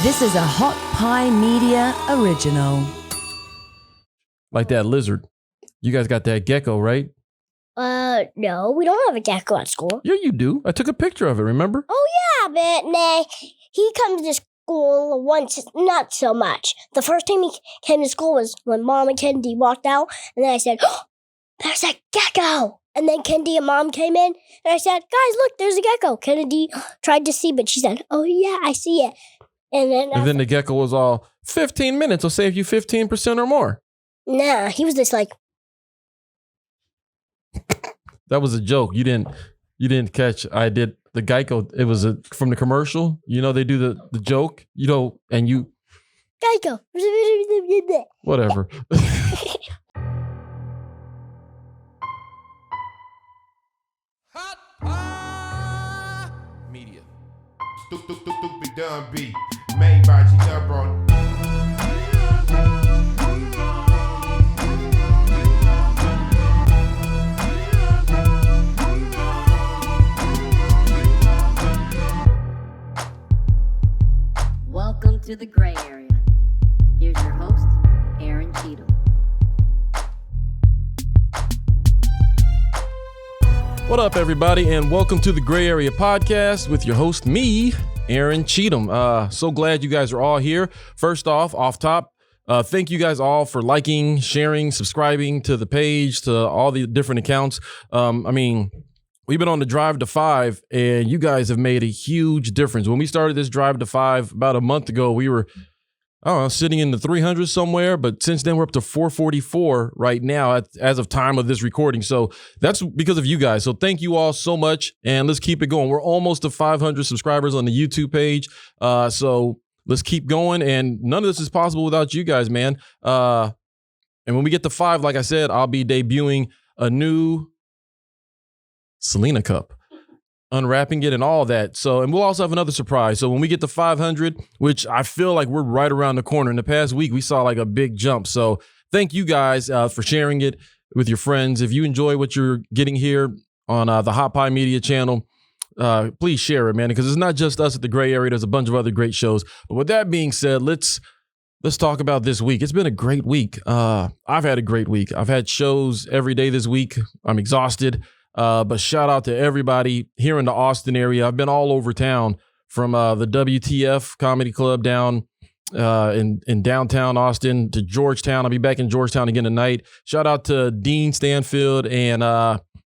This is a Hot Pie Media original. Like that lizard. You guys got that gecko, right? No, we don't have a gecko at school. Yeah, you do. I took a picture of it, remember? Oh, yeah, but nah, he comes to school once, not so much. The first time he came to school was when Mom and Kennedy walked out, and then I said, oh, there's a gecko! And then Kennedy and Mom came in, and I said, guys, look, there's a gecko. Kennedy tried to see, but she said, oh, yeah, I see it. And then the gecko was all, 15 minutes will save you 15% or more. Nah, he was just like... That was a joke. You didn't catch. I did the Geico. It was from the commercial. You know, they do the joke, you know, and you... Geico. Whatever. Media. Stupid dumb beat. Made by Braun. Welcome to the gray area. Here's your host, Aaron Cheatham. What up, everybody, and welcome to the Gray Area Podcast with your host, me, Aaron Cheatham. So glad you guys are all here. First off top, thank you guys all for liking, sharing, subscribing to the page, to all the different accounts. We've been on the Drive to 5, and you guys have made a huge difference. When we started this Drive to 5 about a month ago, we were, sitting in the 300s somewhere, but since then we're up to 444 right now as of time of this recording. So that's because of you guys. So thank you all so much, and let's keep it going. We're almost to 500 subscribers on the YouTube page. So let's keep going, and none of this is possible without you guys, man. And when we get to 5, like I said, I'll be debuting a new Selena Cup, unwrapping it and all that. So, and we'll also have another surprise. So when we get to 500, which I feel like we're right around the corner. In the past week, we saw like a big jump. So thank you guys for sharing it with your friends. If you enjoy what you're getting here on the Hot Pie Media channel, please share it, man, because it's not just us at the Gray Area. There's a bunch of other great shows. But with that being said, let's talk about this week. It's been a great week. I've had a great week. I've had shows every day this week. I'm exhausted. But shout out to everybody here in the Austin area. I've been all over town, from the WTF Comedy Club down in downtown Austin to Georgetown. I'll be back in Georgetown again tonight. Shout out to Dean Stanfield and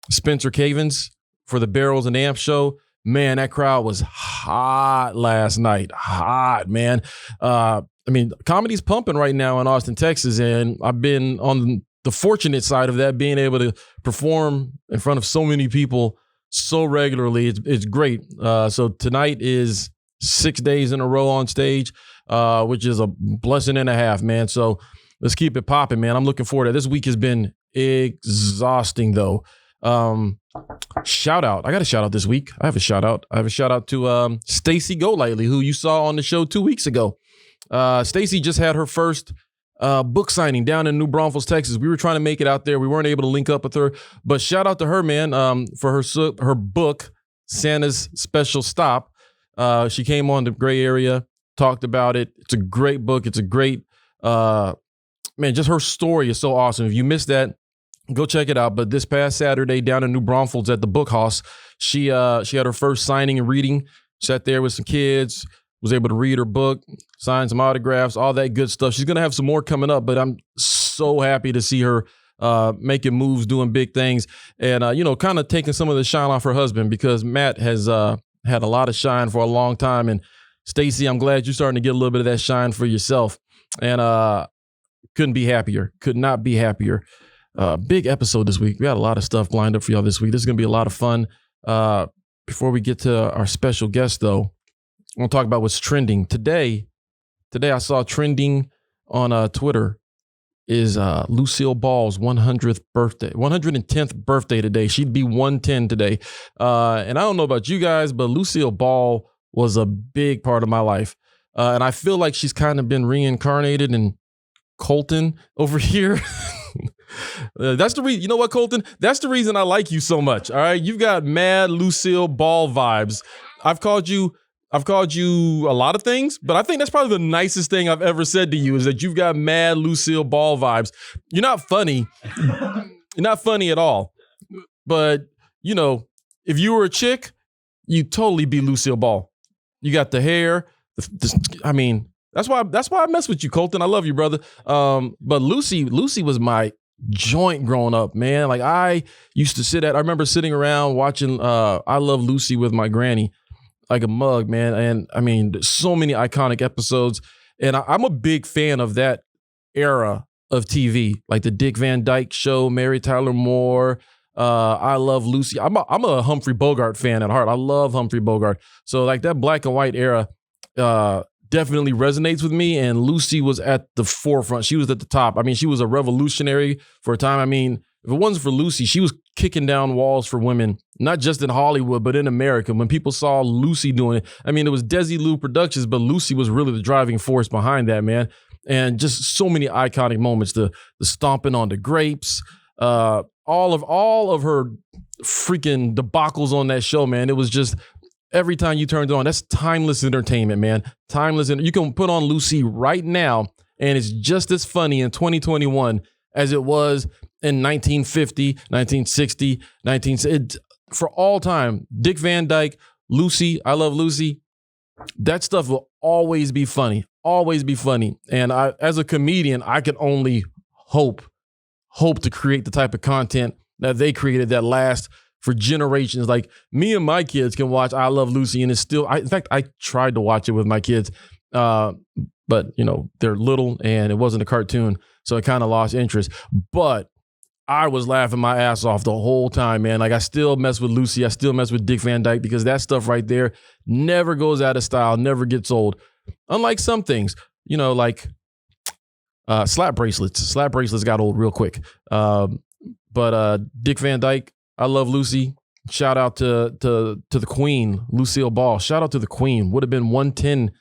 Spencer Cavens for the Barrels and Amps show. Man, that crowd was hot last night. Hot, man. Comedy's pumping right now in Austin, Texas, and I've been on the fortunate side of that, being able to perform in front of so many people so regularly. It's great. So tonight is 6 days in a row on stage, which is a blessing and a half, man. So let's keep it popping, man. I'm looking forward to it. This week has been exhausting, though. Shout out. I got a shout out this week. I have a shout out to Stacy Golightly, who you saw on the show 2 weeks ago. Stacy just had her first book signing down in New Braunfels, Texas. We were trying to make it out there. We weren't able to link up with her, but shout out to her, man, for her book, Santa's Special Stop. She came on the Gray Area, talked about it. It's a great book. It's a great, just her story is so awesome. If you missed that, go check it out. But this past Saturday down in New Braunfels at the Book House, she had her first signing and reading, sat there with some kids, was able to read her book, sign some autographs, all that good stuff. She's going to have some more coming up, but I'm so happy to see her making moves, doing big things, and, kind of taking some of the shine off her husband, because Matt has had a lot of shine for a long time. And Stacy, I'm glad you're starting to get a little bit of that shine for yourself. And could not be happier. Big episode this week. We got a lot of stuff lined up for y'all this week. This is going to be a lot of fun. Before we get to our special guest, though, I want to talk about what's trending. Today I saw trending on Twitter is Lucille Ball's 110th birthday today. She'd be 110 today. And I don't know about you guys, but Lucille Ball was a big part of my life. And I feel like she's kind of been reincarnated in Colton over here. That's the reason. You know what, Colton? That's the reason I like you so much. All right. You've got mad Lucille Ball vibes. I've called you I've called you a lot of things, but I think that's probably the nicest thing I've ever said to you is that you've got mad Lucille Ball vibes. You're not funny. You're not funny at all. But, you know, if you were a chick, you'd totally be Lucille Ball. You got the hair. I mean, that's why I mess with you, Colton. I love you, brother. But Lucy was my joint growing up, man. Like I used to I remember sitting around watching I Love Lucy with my granny like a mug, man. And I mean, there's so many iconic episodes. And I'm a big fan of that era of TV, like the Dick Van Dyke Show, Mary Tyler Moore, I Love Lucy. I'm a Humphrey Bogart fan at heart. I love Humphrey Bogart. So like that black and white era definitely resonates with me. And Lucy was at the forefront. She was at the top. I mean, she was a revolutionary for a time. I mean, if it wasn't for Lucy, she was kicking down walls for women, not just in Hollywood, but in America. When people saw Lucy doing it, I mean, it was Desilu Productions, but Lucy was really the driving force behind that, man. And just so many iconic moments, the stomping on the grapes, all of her freaking debacles on that show, man. It was just every time you turned it on, that's timeless entertainment, man. Timeless. You can put on Lucy right now, and it's just as funny in 2021 as it was in 1950, 1960, for all time. Dick Van Dyke, Lucy, I Love Lucy. That stuff will always be funny. Always be funny. And I, as a comedian, I can only hope to create the type of content that they created that lasts for generations. Like me and my kids can watch I Love Lucy, and it's still, in fact, I tried to watch it with my kids, but you know, they're little and it wasn't a cartoon, so I kind of lost interest. But I was laughing my ass off the whole time, man. Like I still mess with Lucy. I still mess with Dick Van Dyke because that stuff right there never goes out of style, never gets old. Unlike some things, you know, like slap bracelets. Slap bracelets got old real quick. But Dick Van Dyke, I Love Lucy. Shout out to the Queen, Lucille Ball. Shout out to the Queen. Would have been 110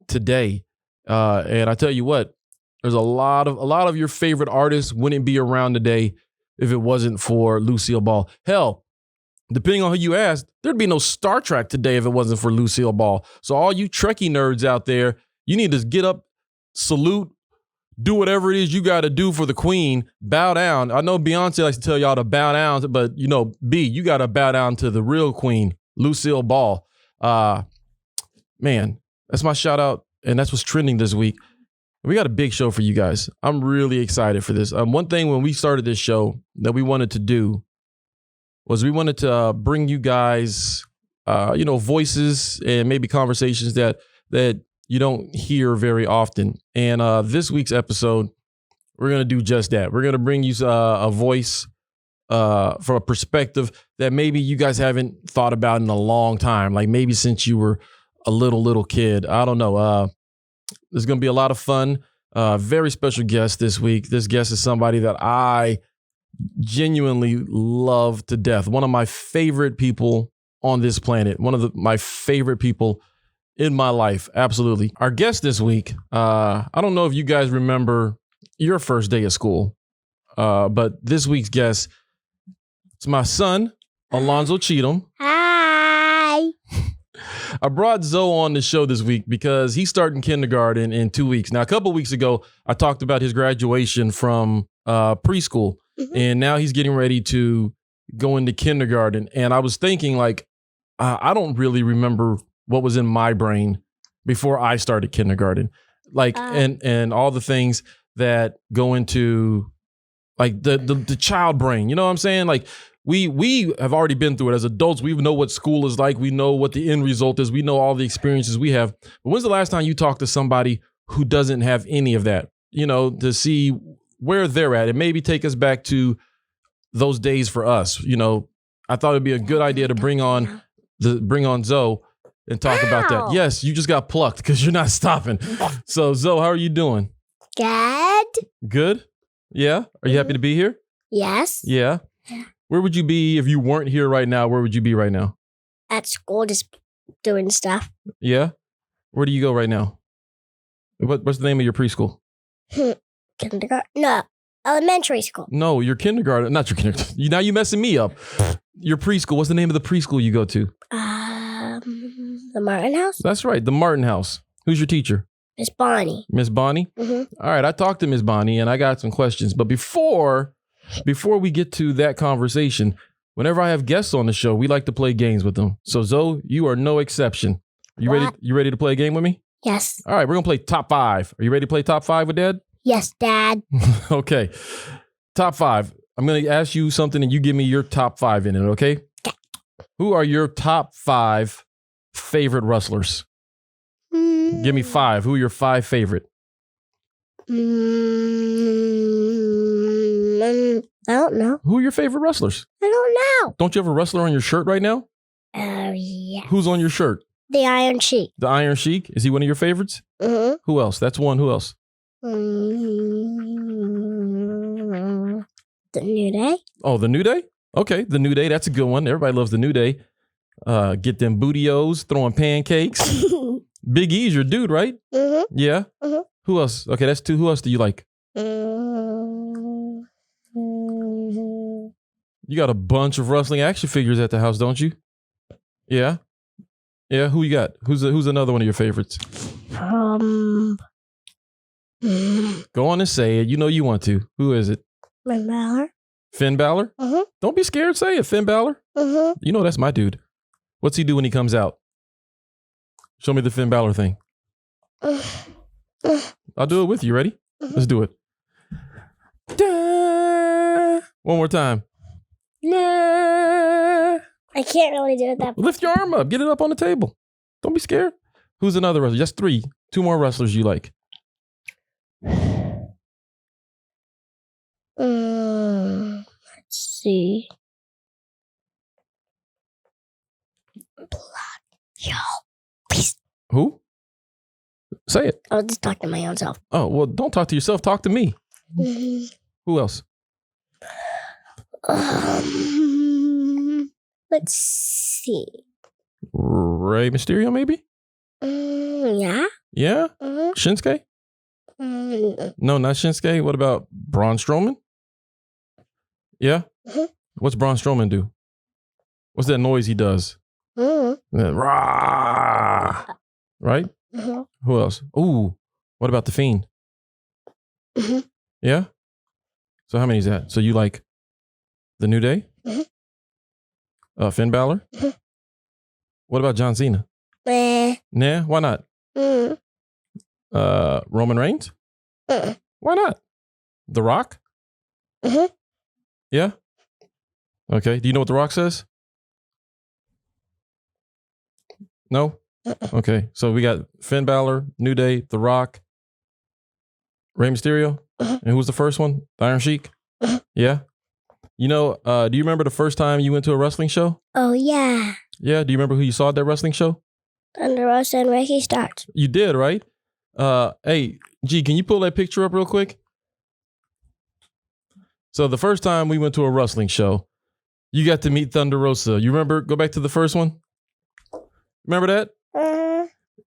today. And I tell you what, there's a lot of your favorite artists wouldn't be around today if it wasn't for Lucille Ball. Hell, depending on who you ask, there'd be no Star Trek today if it wasn't for Lucille Ball. So all you Trekkie nerds out there, you need to get up, salute, do whatever it is you got to do for the Queen, bow down. I know Beyonce likes to tell y'all to bow down, but you know, you got to bow down to the real Queen, Lucille Ball. Man, that's my shout out. And that's what's trending this week. We got a big show for you guys. I'm really excited for this. One thing when we started this show that we wanted to do was we wanted to bring you guys, voices and maybe conversations that you don't hear very often. And this week's episode, we're going to do just that. We're going to bring you a voice from a perspective that maybe you guys haven't thought about in a long time, like maybe since you were a little kid. I don't know. There's going to be a lot of fun. Very special guest this week. This guest is somebody that I genuinely love to death. One of my favorite people on this planet. One of my favorite people in my life. Absolutely. Our guest this week, I don't know if you guys remember your first day of school, but this week's guest, it's my son, Alonzo Cheatham. Hi. I brought Zoe on the show this week because he's starting kindergarten in 2 weeks. Now, a couple of weeks ago, I talked about his graduation from preschool, and now he's getting ready to go into kindergarten. And I was thinking, like, I don't really remember what was in my brain before I started kindergarten, like, and all the things that go into like the child brain. You know what I'm saying? Like, we have already been through it as adults. We know what school is like. We know what the end result is. We know all the experiences we have. But when's the last time you talked to somebody who doesn't have any of that, you know, to see where they're at and maybe take us back to those days for us? You know, I thought it'd be a good idea to bring on Zoe and talk about that. Yes, you just got plucked because you're not stopping. So Zoe, how are you doing? Good. Good? Yeah? Are you happy to be here? Yes. Yeah. Where would you be if you weren't here right now? Where would you be right now? At school, just doing stuff. Yeah? Where do you go right now? What's the name of your preschool? Kindergarten? No, elementary school. No, your kindergarten. Not your kindergarten. Now you're messing me up. Your preschool. What's the name of the preschool you go to? The Martin House? That's right, the Martin House. Who's your teacher? Miss Bonnie. Miss Bonnie? Mm-hmm. All right, I talked to Miss Bonnie and I got some questions. But before we get to that conversation, whenever I have guests on the show, we like to play games with them. So Zoe, you are no exception. You ready? You ready to play a game with me? Yes. All right, we're gonna play top 5. Are you ready to play top 5 with Dad? Yes, Dad. Okay. Top 5. I'm gonna ask you something and you give me your top 5 in it, okay? Who are your top 5 favorite wrestlers? Give me 5. Who are your 5 favorite? I don't know. Who are your favorite wrestlers? I don't know. Don't you have a wrestler on your shirt right now? Oh, yeah. Who's on your shirt? The Iron Sheik. The Iron Sheik? Is he one of your favorites? Mm-hmm. Who else? That's one. Who else? The New Day. Oh, the New Day? Okay, the New Day. That's a good one. Everybody loves the New Day. Get them booty-os, throwing pancakes. Big E's your dude, right? Mm-hmm. Yeah? Mm-hmm. Who else? Okay, that's 2. Who else do you like? Mm-hmm. You got a bunch of wrestling action figures at the house, don't you? Yeah? Yeah, who you got? Who's another one of your favorites? Go on and say it. You know you want to. Who is it? Finn Balor. Finn Balor? Mm-hmm. Don't be scared. Say it. Finn Balor? Mm-hmm. You know that's my dude. What's he do when he comes out? Show me the Finn Balor thing. I'll do it with you. Ready? Let's do it. Da! One more time. Da! I can't really do it that way. Lift your arm up. Get it up on the table. Don't be scared. Who's another wrestler? Just 3. 2 more wrestlers you like. Let's see. Yo, peace. Who? Say it. I'll just talk to my own self. Oh, well, don't talk to yourself. Talk to me. Mm-hmm. Who else? Let's see. Rey Mysterio, maybe? Yeah. Yeah? Mm-hmm. Shinsuke? No, not Shinsuke. What about Braun Strowman? Yeah? Mm-hmm. What's Braun Strowman do? What's that noise he does? Mm-hmm. Rah! Right? Mm-hmm. Who else? Ooh, what about The Fiend? Mm-hmm. Yeah? So how many is that? So you like The New Day? Mm-hmm. Finn Balor? Mm-hmm. What about John Cena? Nah, why not? Mm-hmm. Roman Reigns? Mm-hmm. Why not? The Rock? Mm-hmm. Yeah? Okay. Do you know what The Rock says? No? Okay. So we got Finn Balor, New Day, The Rock, Rey Mysterio. And who's the first one? The Iron Sheik? Yeah? You know, do you remember the first time you went to a wrestling show? Oh, yeah. Yeah? Do you remember who you saw at that wrestling show? Thunder Rosa and Ricky Starks. You did, right? Hey, G, can you pull that picture up real quick? So the first time we went to a wrestling show, you got to meet Thunder Rosa. You remember? Go back to the first one. Remember that?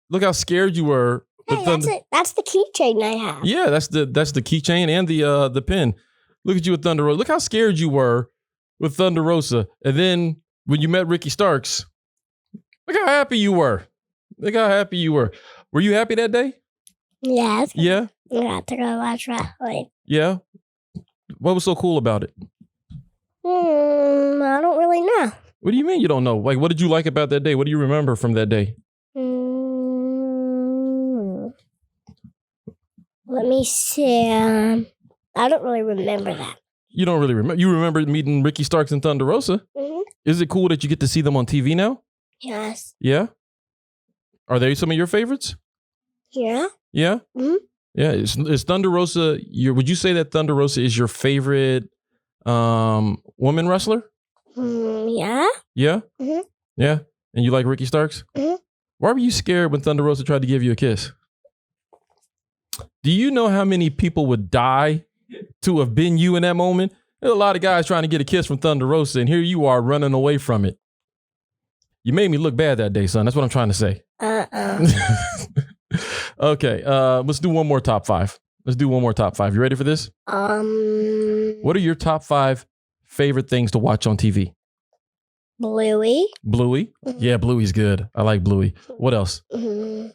Look how scared you were. Hey, that's the keychain I have. Yeah, that's the keychain and the pin. Look at you with Thunder Rosa. Look how scared you were with Thunder Rosa. And then when you met Ricky Starks, look how happy you were. Look how happy you were. Were you happy that day? Yes. Yeah? I got to go watch wrestling. Yeah? What was so cool about it? I don't really know. What do you mean you don't know? Like, what did you like about that day? What do you remember from that day? Let me see. I don't really remember that. You don't really remember. You remember meeting Ricky Starks and Thunder Rosa. Mm-hmm. Is it cool that you get to see them on TV now? Yes. Yeah? Are they some of your favorites? Yeah. Yeah? Mm-hmm. Yeah. Is Thunder Rosa, would you say that Thunder Rosa is your favorite woman wrestler? Yeah. Yeah? Mm-hmm. Yeah? And you like Ricky Starks? Mm-hmm. Why were you scared when Thunder Rosa tried to give you a kiss? Do you know how many people would die to have been you in that moment? There's a lot of guys trying to get a kiss from Thunder Rosa, and here you are running away from it. You made me look bad that day, son. That's what I'm trying to say. Okay, let's do one more top 5. Let's do one more top 5. You ready for this? What are your top 5 favorite things to watch on TV? Bluey. Bluey? Yeah, Bluey's good. I like Bluey. What else? Phineas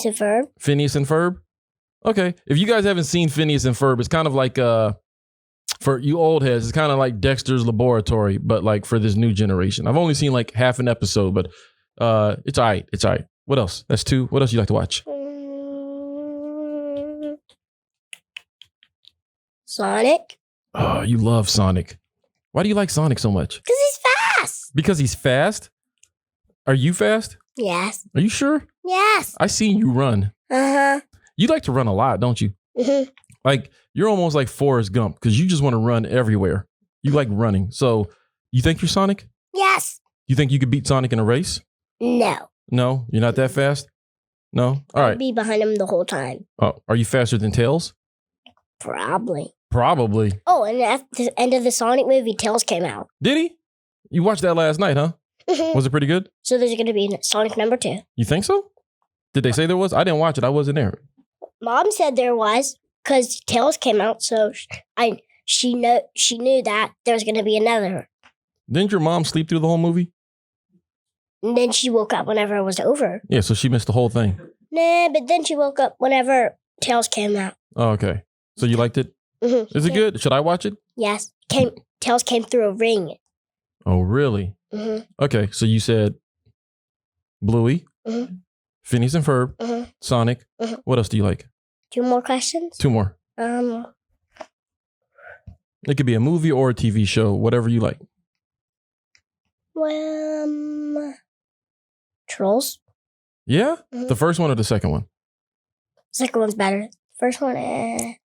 and Ferb. Phineas and Ferb? Okay. If you guys haven't seen Phineas and Ferb, it's kind of like, for you old heads, it's kind of like Dexter's Laboratory, but like for this new generation. I've only seen like half an episode, but it's all right. It's all right. What else? That's 2. What else you like to watch? Sonic. Oh, you love Sonic. Why do you like Sonic so much? Because he's fast. Because he's fast? Are you fast? Yes. Are you sure? Yes. I seen you run. Uh-huh. You like to run a lot, don't you? Mhm. Like, you're almost like Forrest Gump because you just want to run everywhere. You like running. So, you think you're Sonic? Yes. You think you could beat Sonic in a race? No. No? You're not that fast? No? All I'll right. be behind him the whole time. Oh, are you faster than Tails? Probably. Probably. Oh, and at the end of the Sonic movie, Tails came out. Did he? You watched that last night, huh? Was it pretty good? So there's going to be Sonic number 2. You think so? Did they say there was? I didn't watch it. I wasn't there. Mom said there was because Tails came out, so she knew that there was going to be another. Didn't your mom sleep through the whole movie? And then she woke up whenever it was over. Yeah, so she missed the whole thing. Nah, but then she woke up whenever Tails came out. Oh, okay. So you liked it? Mm-hmm. Is it good? Should I watch it? Yes. Tails came through a ring. Oh, really? Mm-hmm. Okay, so you said Bluey, Mm-hmm. Phineas and Ferb, Mm-hmm. Sonic. Mhm. What else do you like? 2 more questions? 2 more. It could be a movie or a TV show, whatever you like. Trolls. Yeah? Mhm. The first one or the second one? Second one's better. First one, I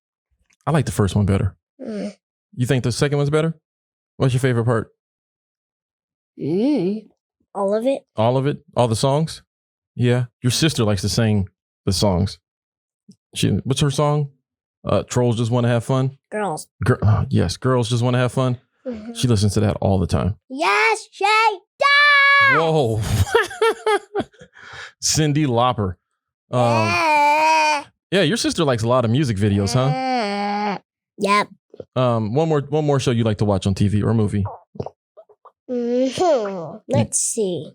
like the first one better. You think the second one's better? What's your favorite part? All of it. All of it? All the songs? Yeah. Your sister likes to sing the songs. What's her song? Trolls Just Want to Have Fun? Girls. Yes, Girls Just Want to Have Fun. Mhm. She listens to that all the time. Yes, she does. Whoa. Cyndi Lauper. Yeah, your sister likes a lot of music videos, huh? Yep. One more show you like to watch on TV or movie. Let's see.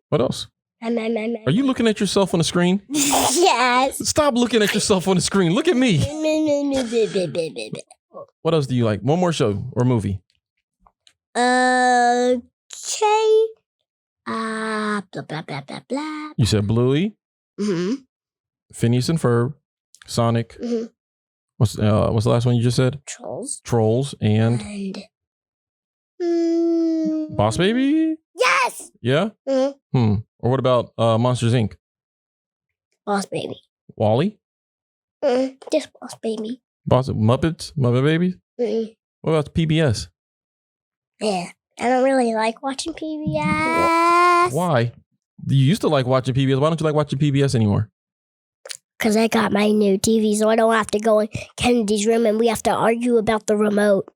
What else? Are you looking at yourself on the screen? Yes. Stop looking at yourself on the screen. Look at me. What else do you like? One more show or movie. Okay. Blah blah blah blah blah. You said Bluey, Mm-hmm. Phineas and Ferb, Sonic. Mm-hmm. What's the last one you just said? Trolls. Trolls and Boss Baby? Yes. Yeah? Mm-hmm. Or what about Monsters Inc? Boss Baby. Wall-E? Just Boss Baby. Muppet Babies? Mm-hmm. What about PBS? Yeah. I don't really like watching PBS. Why? You used to like watching PBS. Why don't you like watching PBS anymore? Because I got my new TV, so I don't have to go in Kennedy's room and we have to argue about the remote.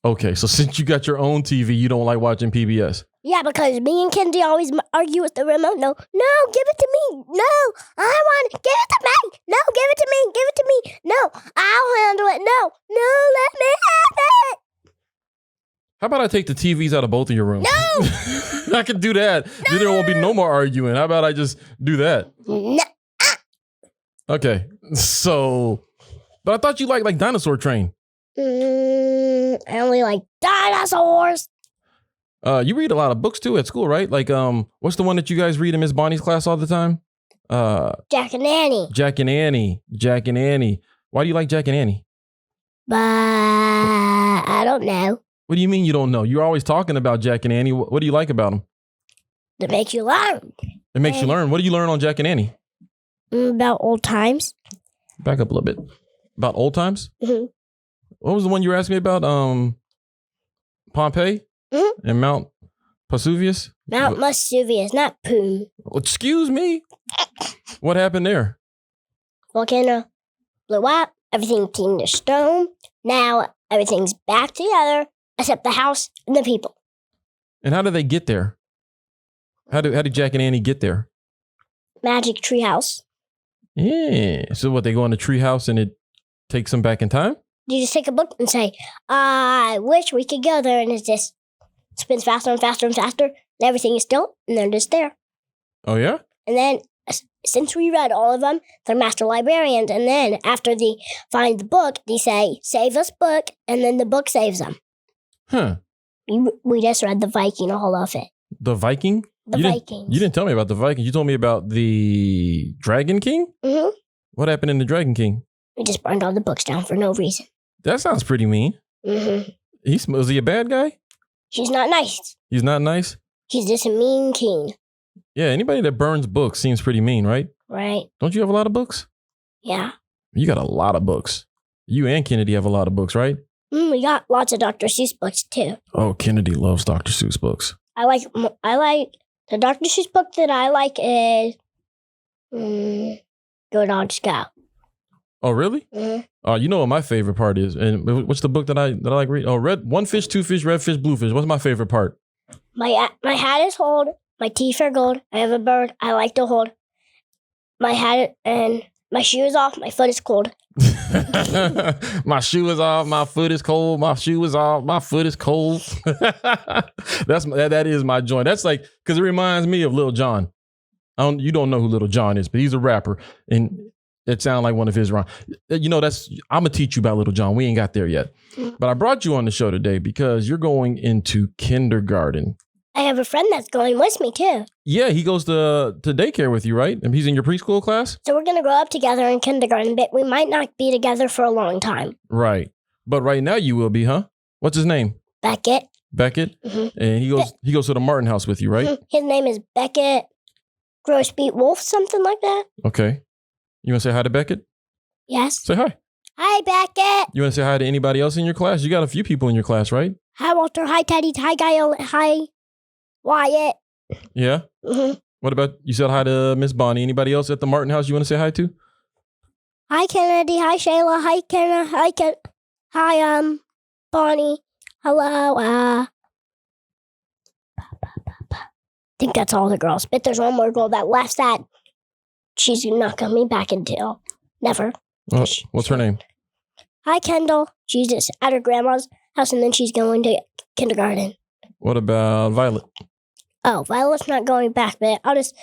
Okay, so since you got your own TV, you don't like watching PBS. Yeah, because me and Kennedy always argue with the remote. No, give it to me. No, I want it. Give it to me. No, give it to me. Give it to me. No, I'll handle it. No, let me have it. How about I take the TVs out of both of your rooms? No! I could do that. Then there won't be no more arguing. How about I just do that? No. Okay, so, but I thought you liked like Dinosaur Train. I only like dinosaurs. You read a lot of books too at school, right? Like, what's the one that you guys read in Miss Bonnie's class all the time? Jack and Annie. Jack and Annie. Jack and Annie. Why do you like Jack and Annie? But I don't know. What do you mean you don't know? You're always talking about Jack and Annie. What do you like about them? It makes you learn. It makes you learn. What do you learn on Jack and Annie? About old times. Back up a little bit. About old times? Mm-hmm. What was the one you were asking me about? Pompeii? Mm-hmm. And Mount Vesuvius? Mount Vesuvius, not Poon. Excuse me? What happened there? Volcano blew up. Everything turned to stone. Now everything's back together except the house and the people. And how did they get there? How did Jack and Annie get there? Magic tree house. Yeah. So what, they go in the treehouse and it takes them back in time? You just take a book and say, I wish we could go there. And it just spins faster and faster and faster. And everything is still, and they're just there. Oh, yeah? And then, since we read all of them, they're master librarians. And then, after they find the book, they say, save us book. And then the book saves them. Huh. We just read the Viking, all of it. The Viking? The Vikings. You didn't tell me about the Vikings. You told me about the Dragon King? Mm-hmm. What happened in the Dragon King? We just burned all the books down for no reason. That sounds pretty mean. Mm-hmm. Was he a bad guy? He's not nice. He's not nice? He's just a mean king. Yeah, anybody that burns books seems pretty mean, right? Right. Don't you have a lot of books? Yeah. You got a lot of books. You and Kennedy have a lot of books, right? We got lots of Dr. Seuss books, too. Oh, Kennedy loves Dr. Seuss books. I like the Dr. Seuss book that I like is Go Dogs Go. Oh, really? Mm-hmm. Oh, you know what my favorite part is? And what's the book that I like read? Oh, one fish, two fish, red fish, blue fish. What's my favorite part? My hat is hold. My teeth are gold. I have a bird I like to hold. My hat and my shoe is off. My foot is cold. My shoe is off. My foot is cold. My shoe is off. My foot is cold. That is my joint. That's like, because it reminds me of Lil Jon. You don't know who Lil Jon is, but he's a rapper, and it sounds like one of his rhymes. You know, I'm gonna teach you about Lil Jon. We ain't got there yet, but I brought you on the show today because you're going into kindergarten. I have a friend that's going with me, too. Yeah, he goes to daycare with you, right? And he's in your preschool class? So we're going to grow up together in kindergarten, but we might not be together for a long time. Right. But right now you will be, huh? What's his name? Beckett. Beckett? Mm-hmm. And he goes to the Martin house with you, right? Mm-hmm. His name is Beckett Grosbeak Wolf, something like that. Okay. You want to say hi to Beckett? Yes. Say hi. Hi, Beckett. You want to say hi to anybody else in your class? You got a few people in your class, right? Hi, Walter. Hi, Teddy. Hi, Gail. Hi, Wyatt. Yeah? Mm-hmm. What about, you said hi to Miss Bonnie. Anybody else at the Martin house you want to say hi to? Hi, Kennedy. Hi, Shayla. Hi, Kenna. Hi, Bonnie. Hello. I think that's all the girls. But there's one more girl that left that she's not coming back until never. What's her name? Hi, Kendall. She's just at her grandma's house, and then she's going to kindergarten. What about Violet? Oh, Violet's not going back, but I'll just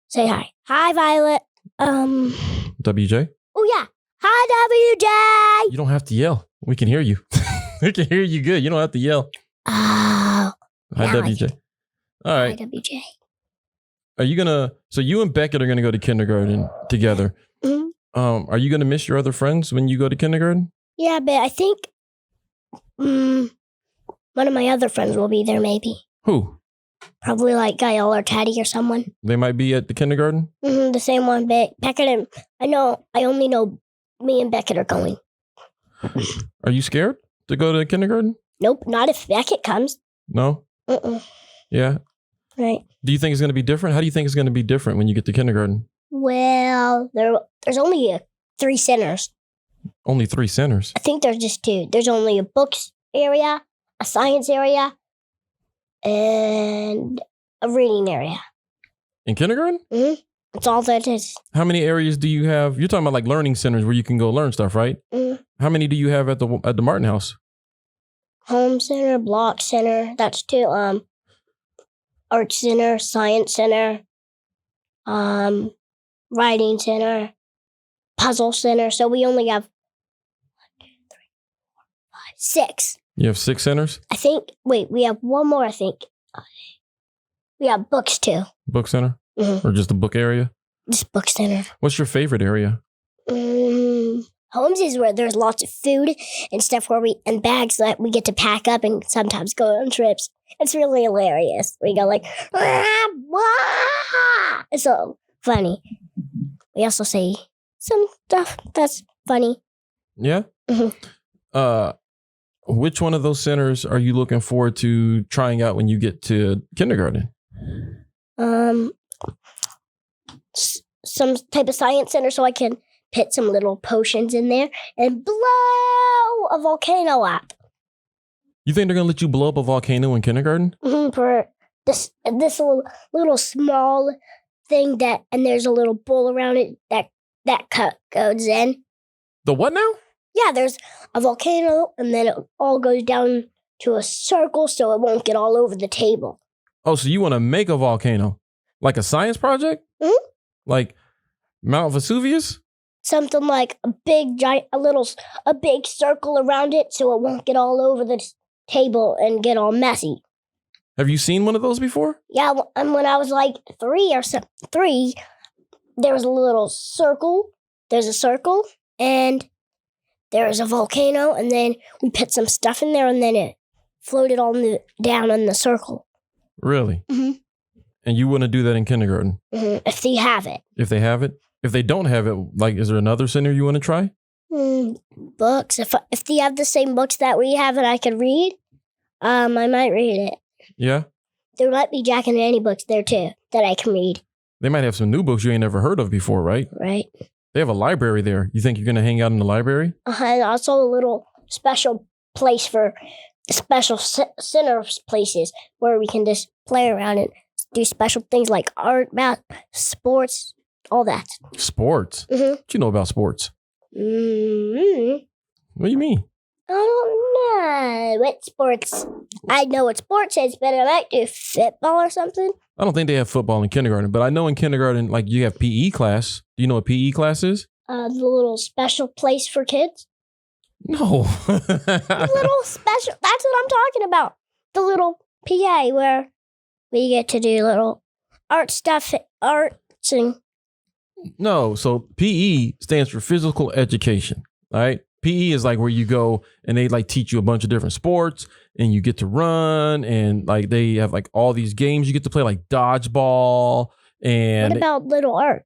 say hi. Hi, Violet. WJ? Oh, yeah. Hi, WJ. You don't have to yell. We can hear you. We can hear you good. You don't have to yell. Oh. Hi, WJ. All right. Hi, WJ. Are you so you and Beckett are going to go to kindergarten together. Mm-hmm. Are you going to miss your other friends when you go to kindergarten? Yeah, but I think one of my other friends will be there, maybe. Who? Probably like Gail or Teddy or someone. They might be at the kindergarten? Mm-hmm, the same one, but Beckett and I only know me and Beckett are going. Are you scared to go to kindergarten? Nope, not if Beckett comes. No? Yeah? Right. Do you think it's going to be different? How do you think it's going to be different when you get to kindergarten? Well, there's only 3 centers. Only 3 centers? I think there's just 2. There's only a books area, a science area, and a reading area. In kindergarten? Mm-hmm. That's all that is. How many areas do you have? You're talking about like learning centers where you can go learn stuff, right? Mm-hmm. How many do you have at the Martin house? Home center, block center. That's 2. Art center, science center, writing center, puzzle center. So we only have 1, 2, 3, 4, 5, 6. You have 6 centers? I think. Wait, we have one more. I think we have books too. Book center, Mm-hmm. or just the book area? Just book center. What's your favorite area? Homes is where there's lots of food and stuff and bags that we get to pack up and sometimes go on trips. It's really hilarious. We go like, it's so funny. We also say some stuff that's funny. Yeah? Mm-hmm. Which one of those centers are you looking forward to trying out when you get to kindergarten? Some type of science center so I can put some little potions in there and blow a volcano up. You think they're going to let you blow up a volcano in kindergarten? Mm-hmm, for this little small thing and there's a little bowl around it that that goes in. The what now? Yeah, there's a volcano, and then it all goes down to a circle so it won't get all over the table. Oh, so you want to make a volcano? Like a science project? Mhm. Like Mount Vesuvius? Something like a big circle around it so it won't get all over the table and get all messy. Have you seen one of those before? Yeah, and when I was like 3, there was a little circle. There's a circle, and there's a volcano, and then we put some stuff in there, and then it floated down in the circle. Really? Mm-hmm. And you want to do that in kindergarten? Mm-hmm. If they have it. If they have it? If they don't have it, like, is there another center you want to try? Books. If they have the same books that we have and I could read, I might read it. Yeah? There might be Jack and Annie books there too that I can read. They might have some new books you ain't never heard of before, right? Right. They have a library there. You think you're going to hang out in the library? And also a little special place for special center places where we can just play around and do special things like art, math, sports, all that. Sports? Mm-hmm. What you know about sports? Mm-hmm. What do you mean? I don't know what sports. I know what sports is, but I might do football or something. I don't think they have football in kindergarten, but I know in kindergarten, like, you have PE class. Do you know what PE class is? The little special place for kids. No. The little special. That's what I'm talking about. The little PA where we get to do little arts and. No, so PE stands for physical education, right? PE is like where you go and they like teach you a bunch of different sports and you get to run and like they have like all these games you get to play like dodgeball and What about little art?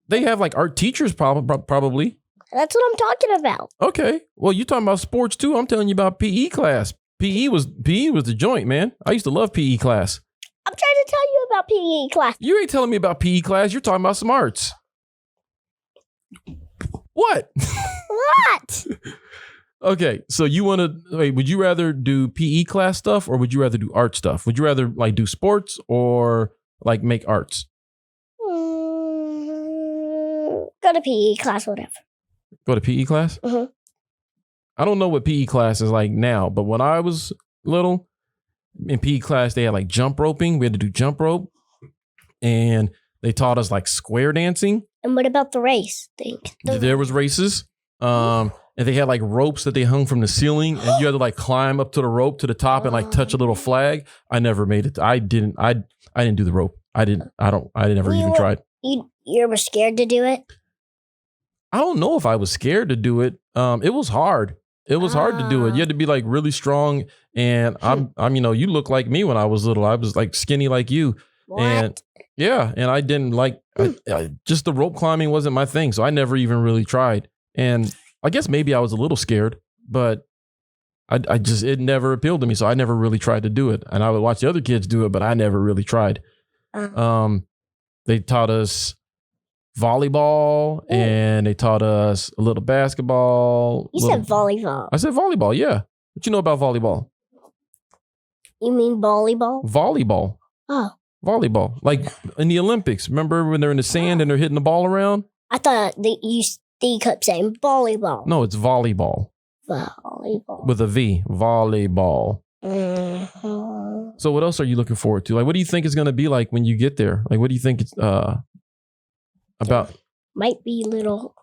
They have like art teachers probably. That's what I'm talking about. Okay. Well, you're talking about sports too. I'm telling you about PE class. PE was the joint, man. I used to love PE class. I'm trying to tell you about PE class. You ain't telling me about PE class. You're talking about some arts. What? What? Okay, so you want to wait? Would you rather do PE class stuff or would you rather do art stuff? Would you rather like do sports or like make arts? Go to PE class, whatever. Go to PE class? Mm-hmm. I don't know what PE class is like now, but when I was little in PE class, they had like jump roping. We had to do jump rope, and they taught us like square dancing. And what about the race thing? There was races. And they had like ropes that they hung from the ceiling and you had to like climb up to the rope to the top and like touch a little flag. I never made it. I didn't do the rope. I never even tried. You were scared to do it? I don't know if I was scared to do it. It was hard. It was hard to do it. You had to be like really strong. And I'm, you look like me when I was little. I was like skinny like you. What? And yeah. And I didn't like, just the rope climbing wasn't my thing. So I never even really tried. And I guess maybe I was a little scared, but it never appealed to me. So I never really tried to do it. And I would watch the other kids do it, but I never really tried. They taught us volleyball and they taught us a little basketball. You said volleyball. I said volleyball. Yeah. What you know about volleyball? You mean volleyball? Volleyball. Oh. Volleyball. Like in the Olympics. Remember when they're in the sand and they're hitting the ball around? I thought that you kept saying volleyball. No, it's volleyball. Volleyball. With a V. Volleyball. Mm-hmm. So what else are you looking forward to? Like, what do you think it's going to be like when you get there? Like, what do you think it's about? Might be little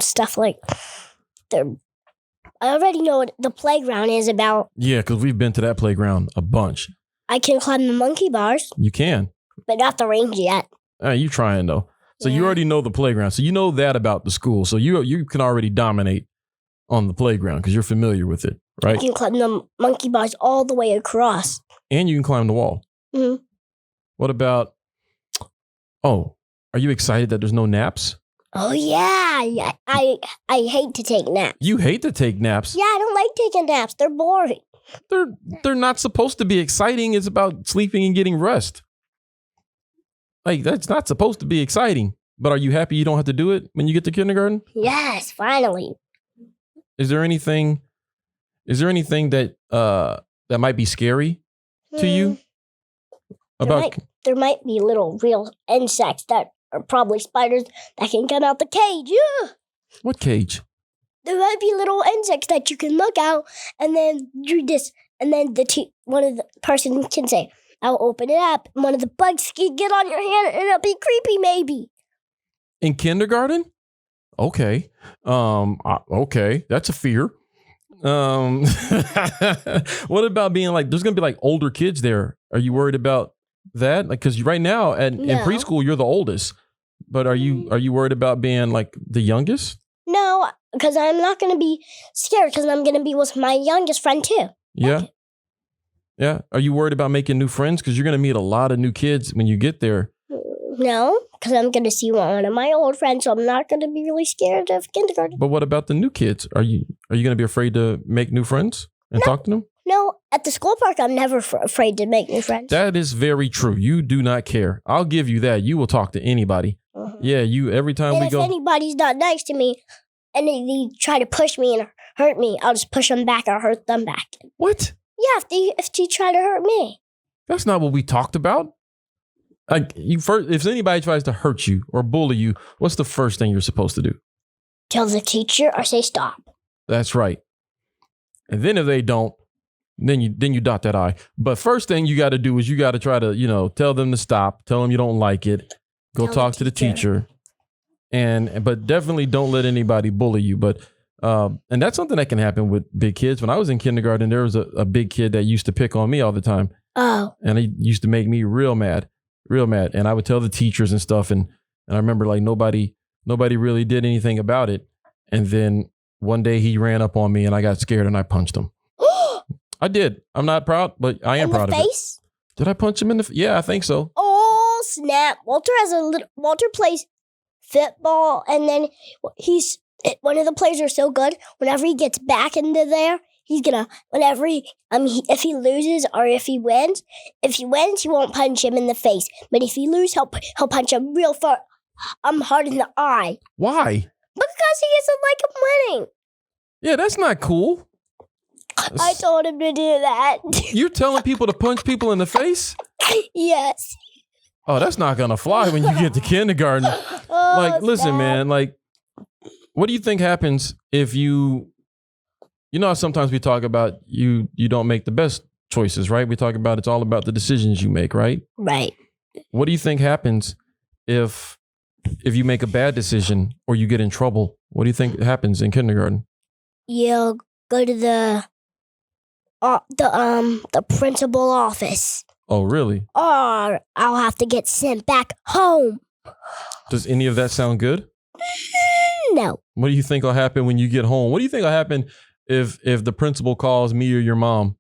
stuff like I already know what the playground is about. Yeah, because we've been to that playground a bunch. I can climb the monkey bars. You can. But not the range yet. You trying though. So you already know the playground. So you know that about the school. So you can already dominate on the playground because you're familiar with it, right? You can climb the monkey bars all the way across. And you can climb the wall. Mm-hmm. What about, are you excited that there's no naps? Oh, yeah. I hate to take naps. You hate to take naps? Yeah, I don't like taking naps. They're boring. They're not supposed to be exciting. It's about sleeping and getting rest. Like, that's not supposed to be exciting. But are you happy you don't have to do it when you get to kindergarten? Yes, finally. Is there anything that that might be scary to you? There might be little real insects that are probably spiders that can come out the cage. Yeah. What cage? There might be little insects that you can look out, and then you just, and then one of the person can say, "I'll open it up," and one of the bugs can get on your hand, and it'll be creepy, maybe. In kindergarten? Okay. Okay. That's a fear. What about being like, there's going to be like older kids there. Are you worried about that? Like, cause right now in preschool, you're the oldest, but are you worried about being like the youngest? No, because I'm not going to be scared because I'm going to be with my youngest friend too. Yeah. Okay. Yeah. Are you worried about making new friends? Cause you're going to meet a lot of new kids when you get there. No, because I'm going to see one of my old friends, so I'm not going to be really scared of kindergarten. But what about the new kids? Are you going to be afraid to make new friends and talk to them? No, at the school park, I'm never afraid to make new friends. That is very true. You do not care. I'll give you that. You will talk to anybody. Uh-huh. Yeah, every time we go. If anybody's not nice to me and they try to push me and hurt me, I'll just push them back or hurt them back. What? Yeah, if they try to hurt me. That's not what we talked about. Like if anybody tries to hurt you or bully you, what's the first thing you're supposed to do? Tell the teacher or say stop. That's right. And then if they don't, then you dot that I. But first thing you got to do is you got to try to, tell them to stop, tell them you don't like it, go talk to the teacher. But definitely don't let anybody bully you. But and that's something that can happen with big kids. When I was in kindergarten, there was a big kid that used to pick on me all the time. Oh. And he used to make me real mad. And I would tell the teachers and stuff. And I remember like nobody really did anything about it. And then one day he ran up on me and I got scared and I punched him. I did. I'm not proud, but I am proud of it. In the face? Did I punch him in the face? Yeah, I think so. Oh, snap. Walter plays football, and then one of the players are so good, whenever he gets back into there, he's gonna, if he loses or if he wins, he won't punch him in the face. But if he loses, he'll punch him real hard in the eye. Why? Because he doesn't like him winning. Yeah, that's not cool. I told him to do that. You're telling people to punch people in the face? Yes. Oh, that's not gonna fly when you get to kindergarten. Listen, man, what do you think happens if you know how sometimes we talk about you don't make the best choices, right? We talk about it's all about the decisions you make, right? Right. What do you think happens if you make a bad decision or you get in trouble? What do you think happens in kindergarten? You'll go to the principal office. Oh, really? Or I'll have to get sent back home. Does any of that sound good? No. What do you think will happen when you get home? What do you think will happen if the principal calls me or your mom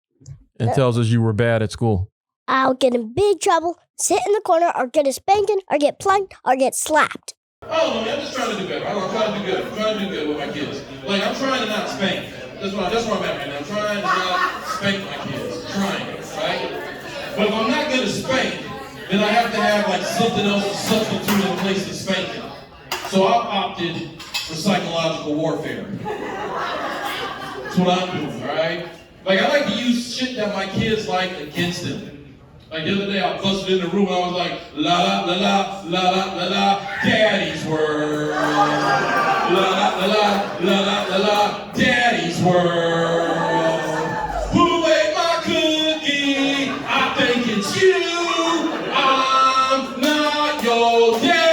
and tells us you were bad at school? I'll get in big trouble, sit in the corner, or get a spanking, or get plunked, or get slapped. Oh, no, I'm just trying to do better. I'm trying to do good. I'm trying to do good with my kids. I'm trying to not spank. That's where I'm at right now. I'm trying to not spank my kids. Trying, right? But if I'm not going to spank, then I have to have something else to substitute in place of spanking. So I've opted for psychological warfare. That's what I'm doing, all right? I like to use shit that my kids like against them. The other day I busted in the room and I was like, la la la la la la la la, Daddy's world. La la la la la la la la, Daddy's world. Who ate my cookie? I think it's you. I'm not your dad.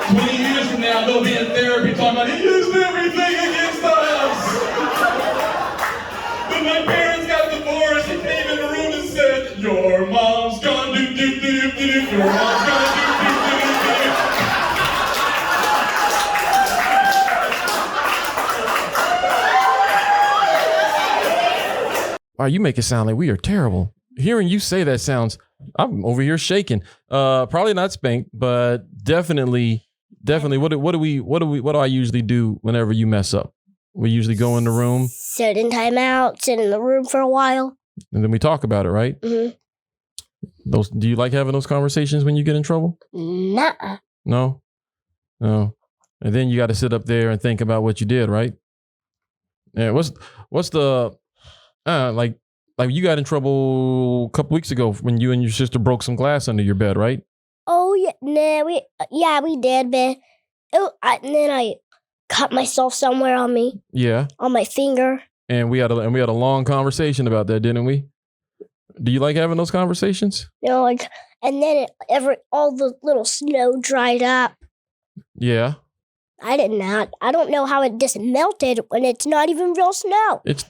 20 years from now, they'll be in therapy talking about he used everything against us. But my parents got divorced and came in the room and said, your mom's gone do do do do do. Your mom's gone do do do do. Wow, you make it sound like we are terrible. Hearing you say that sounds, I'm over here shaking. Probably not spanked, but definitely. What do I usually do whenever you mess up? We usually go in the room, sit in timeout, sit in the room for a while, and then we talk about it, right? Mm-hmm. Do you like having those conversations when you get in trouble? Nuh-uh. No. And then you got to sit up there and think about what you did, right? Yeah. What's the like you got in trouble a couple weeks ago when you and your sister broke some glass under your bed, right? Oh yeah, nah, we did, but and then I cut myself somewhere on me. Yeah. On my finger. And we had a long conversation about that, didn't we? Do you like having those conversations? Like, and then all the little snow dried up. Yeah. I did not. I don't know how it just melted when it's not even real snow. It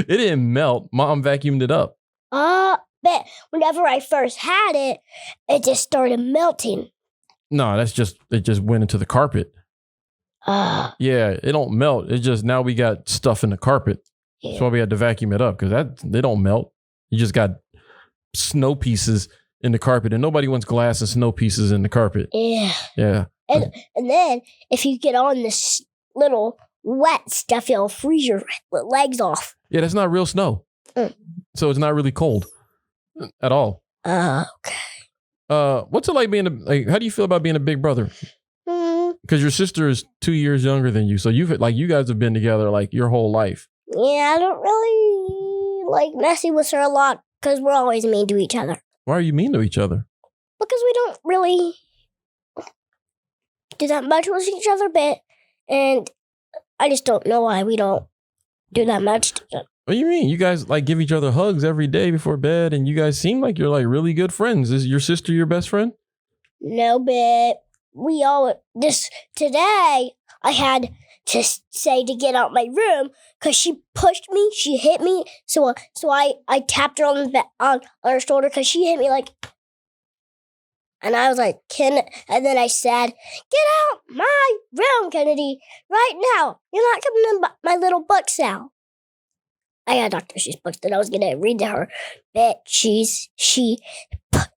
didn't melt. Mom vacuumed it up. But whenever I first had it, it just started melting. No, it just went into the carpet. Yeah, it don't melt. It's just now we got stuff in the carpet. Yeah. That's why we had to vacuum it up, because they don't melt. You just got snow pieces in the carpet, and nobody wants glass and snow pieces in the carpet. Yeah. Yeah. And then if you get on this little wet stuff, it'll freeze your legs off. Yeah, that's not real snow. So it's not really cold at all. Okay. What's it like being how do you feel about being a big brother? Because your sister is 2 years younger than you, so you guys have been together like your whole life. Yeah, I don't really like messing with her a lot because we're always mean to each other. Why are you mean to each other? Because we don't really do that much with each other, and I just don't know why we don't do that much. What do you mean? You guys like give each other hugs every day before bed, and you guys seem like you're like really good friends. Is your sister your best friend? No, but today I had to say to get out my room because she pushed me, she hit me, so I tapped her on her shoulder because she hit me like. And I was like, and then I said, get out my room, Kennedy, right now. You're not coming in my little book cell. I got Dr. Seuss books that I was going to read to her, but she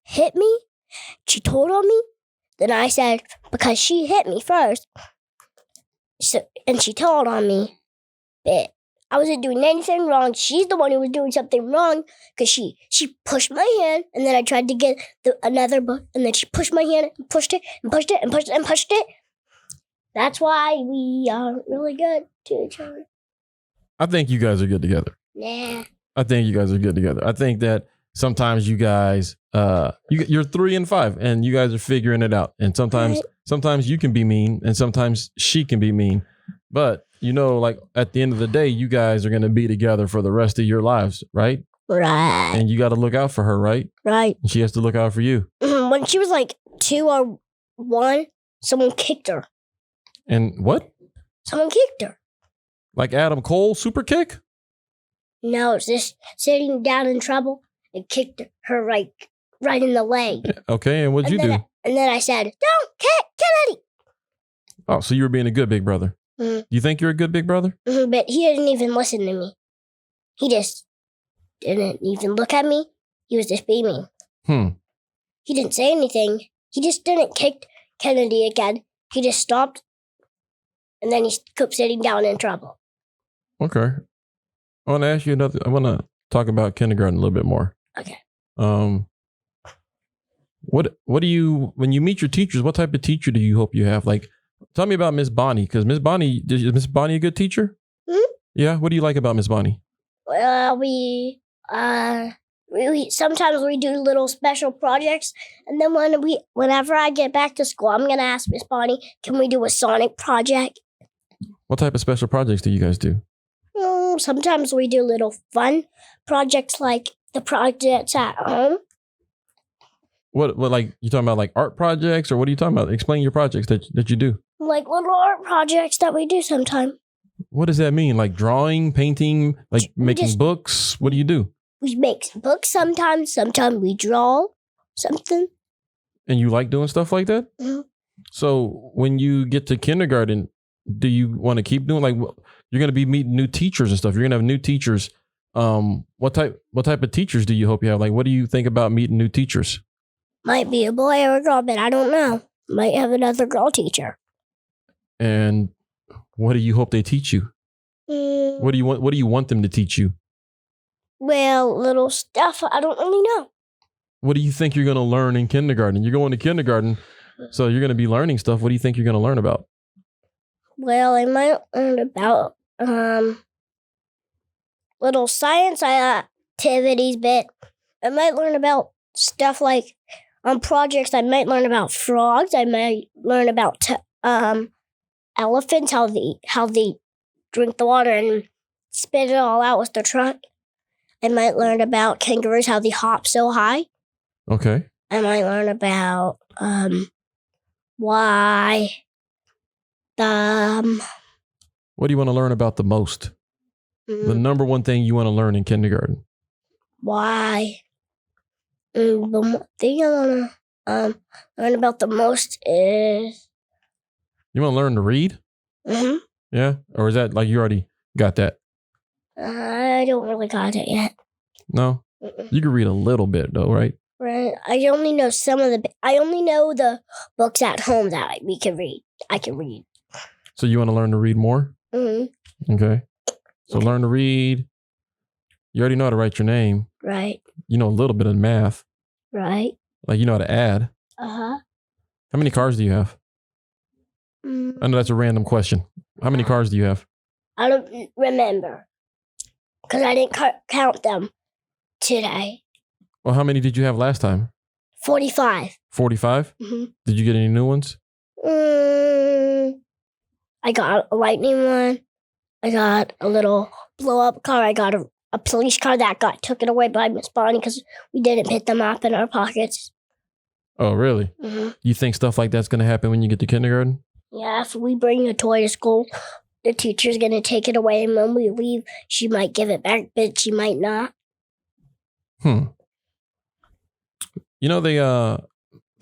hit me, she told on me, then I said, because she hit me first, and she told on me, but I wasn't doing anything wrong. She's the one who was doing something wrong because she pushed my hand, and then I tried to get another book, and then she pushed my hand and pushed it and pushed it and pushed it and pushed it. That's why we aren't really good to each other. I think you guys are good together. Nah. I think you guys are good together. I think that sometimes you guys, you're 3 and 5, and you guys are figuring it out. And sometimes you can be mean, and sometimes she can be mean, but. Like at the end of the day, you guys are going to be together for the rest of your lives, right? Right. And you got to look out for her, right? Right. And she has to look out for you. When she was like 2 or 1, someone kicked her. And what? Someone kicked her. Like Adam Cole super kick? No, it's just sitting down in trouble and kicked her right in the leg. Okay, and what'd you do? And then I said, don't kick Kennedy. Oh, so you were being a good big brother. Mm-hmm. You think you're a good big brother? Mm-hmm, but he didn't even listen to me. He just didn't even look at me. He was just beaming. He didn't say anything. He just didn't kick Kennedy again. He just stopped, and then he kept sitting down in trouble. Okay. I want to ask you another. I want to talk about kindergarten a little bit more. Okay. What do you, when you meet your teachers, what type of teacher do you hope you have? Like, tell me about Miss Bonnie, because Miss Bonnie, is Miss Bonnie a good teacher? Yeah. What do you like about Miss Bonnie? Well, we sometimes we do little special projects, and then whenever I get back to school, I'm gonna ask Miss Bonnie, can we do a Sonic project? What type of special projects do you guys do? Sometimes we do little fun projects like the projects at home. What like you talking about, like art projects, or what are you talking about? Explain your projects that you do. Like little art projects that we do sometimes. What does that mean? Like drawing, painting, like making books? What do you do? We make books sometimes. Sometimes we draw something. And you like doing stuff like that? Mm-hmm. So when you get to kindergarten, do you want to keep doing, like, you're going to be meeting new teachers and stuff. You're going to have new teachers. What type of teachers do you hope you have? Like, what do you think about meeting new teachers? Might be a boy or a girl, but I don't know. Might have another girl teacher. And what do you hope they teach you? What do you want them to teach you? Well, little stuff. I don't really know. What do you think you're going to learn in kindergarten? You're going to kindergarten, so you're going to be learning stuff. What do you think you're going to learn about? Well, I might learn about little science activities bit. I might learn about stuff like on projects. I might learn about frogs. I might learn about elephants, how they drink the water and spit it all out with their trunk. I might learn about kangaroos, how they hop so high. Okay. I might learn about why What do you want to learn about the most? The number one thing you want to learn in kindergarten? why the thing I want to learn about the most is You want to learn to read? Yeah? Or is that like you already got that? I don't really got it yet. No? You can read a little bit though, right? Right. I only know I only know the books at home that we can read. I can read. So you want to learn to read more? Okay. So learn to read. You already know how to write your name. Right. You know a little bit of math. Right. Like you know how to add. Uh-huh. How many cars do you have? I know that's a random question. How many cars do you have? I don't remember. Because I didn't count them today. Well, how many did you have last time? 45. 45? Mm-hmm. Did you get any new ones? I got a lightning one. I got a little blow-up car. I got a police car that got taken away by Miss Bonnie because we didn't put them up in our pockets. Oh, really? Mm-hmm. You think stuff like that's going to happen when you get to kindergarten? Yeah, if we bring a toy to school, the teacher's going to take it away, and when we leave, she might give it back, but she might not. You know, they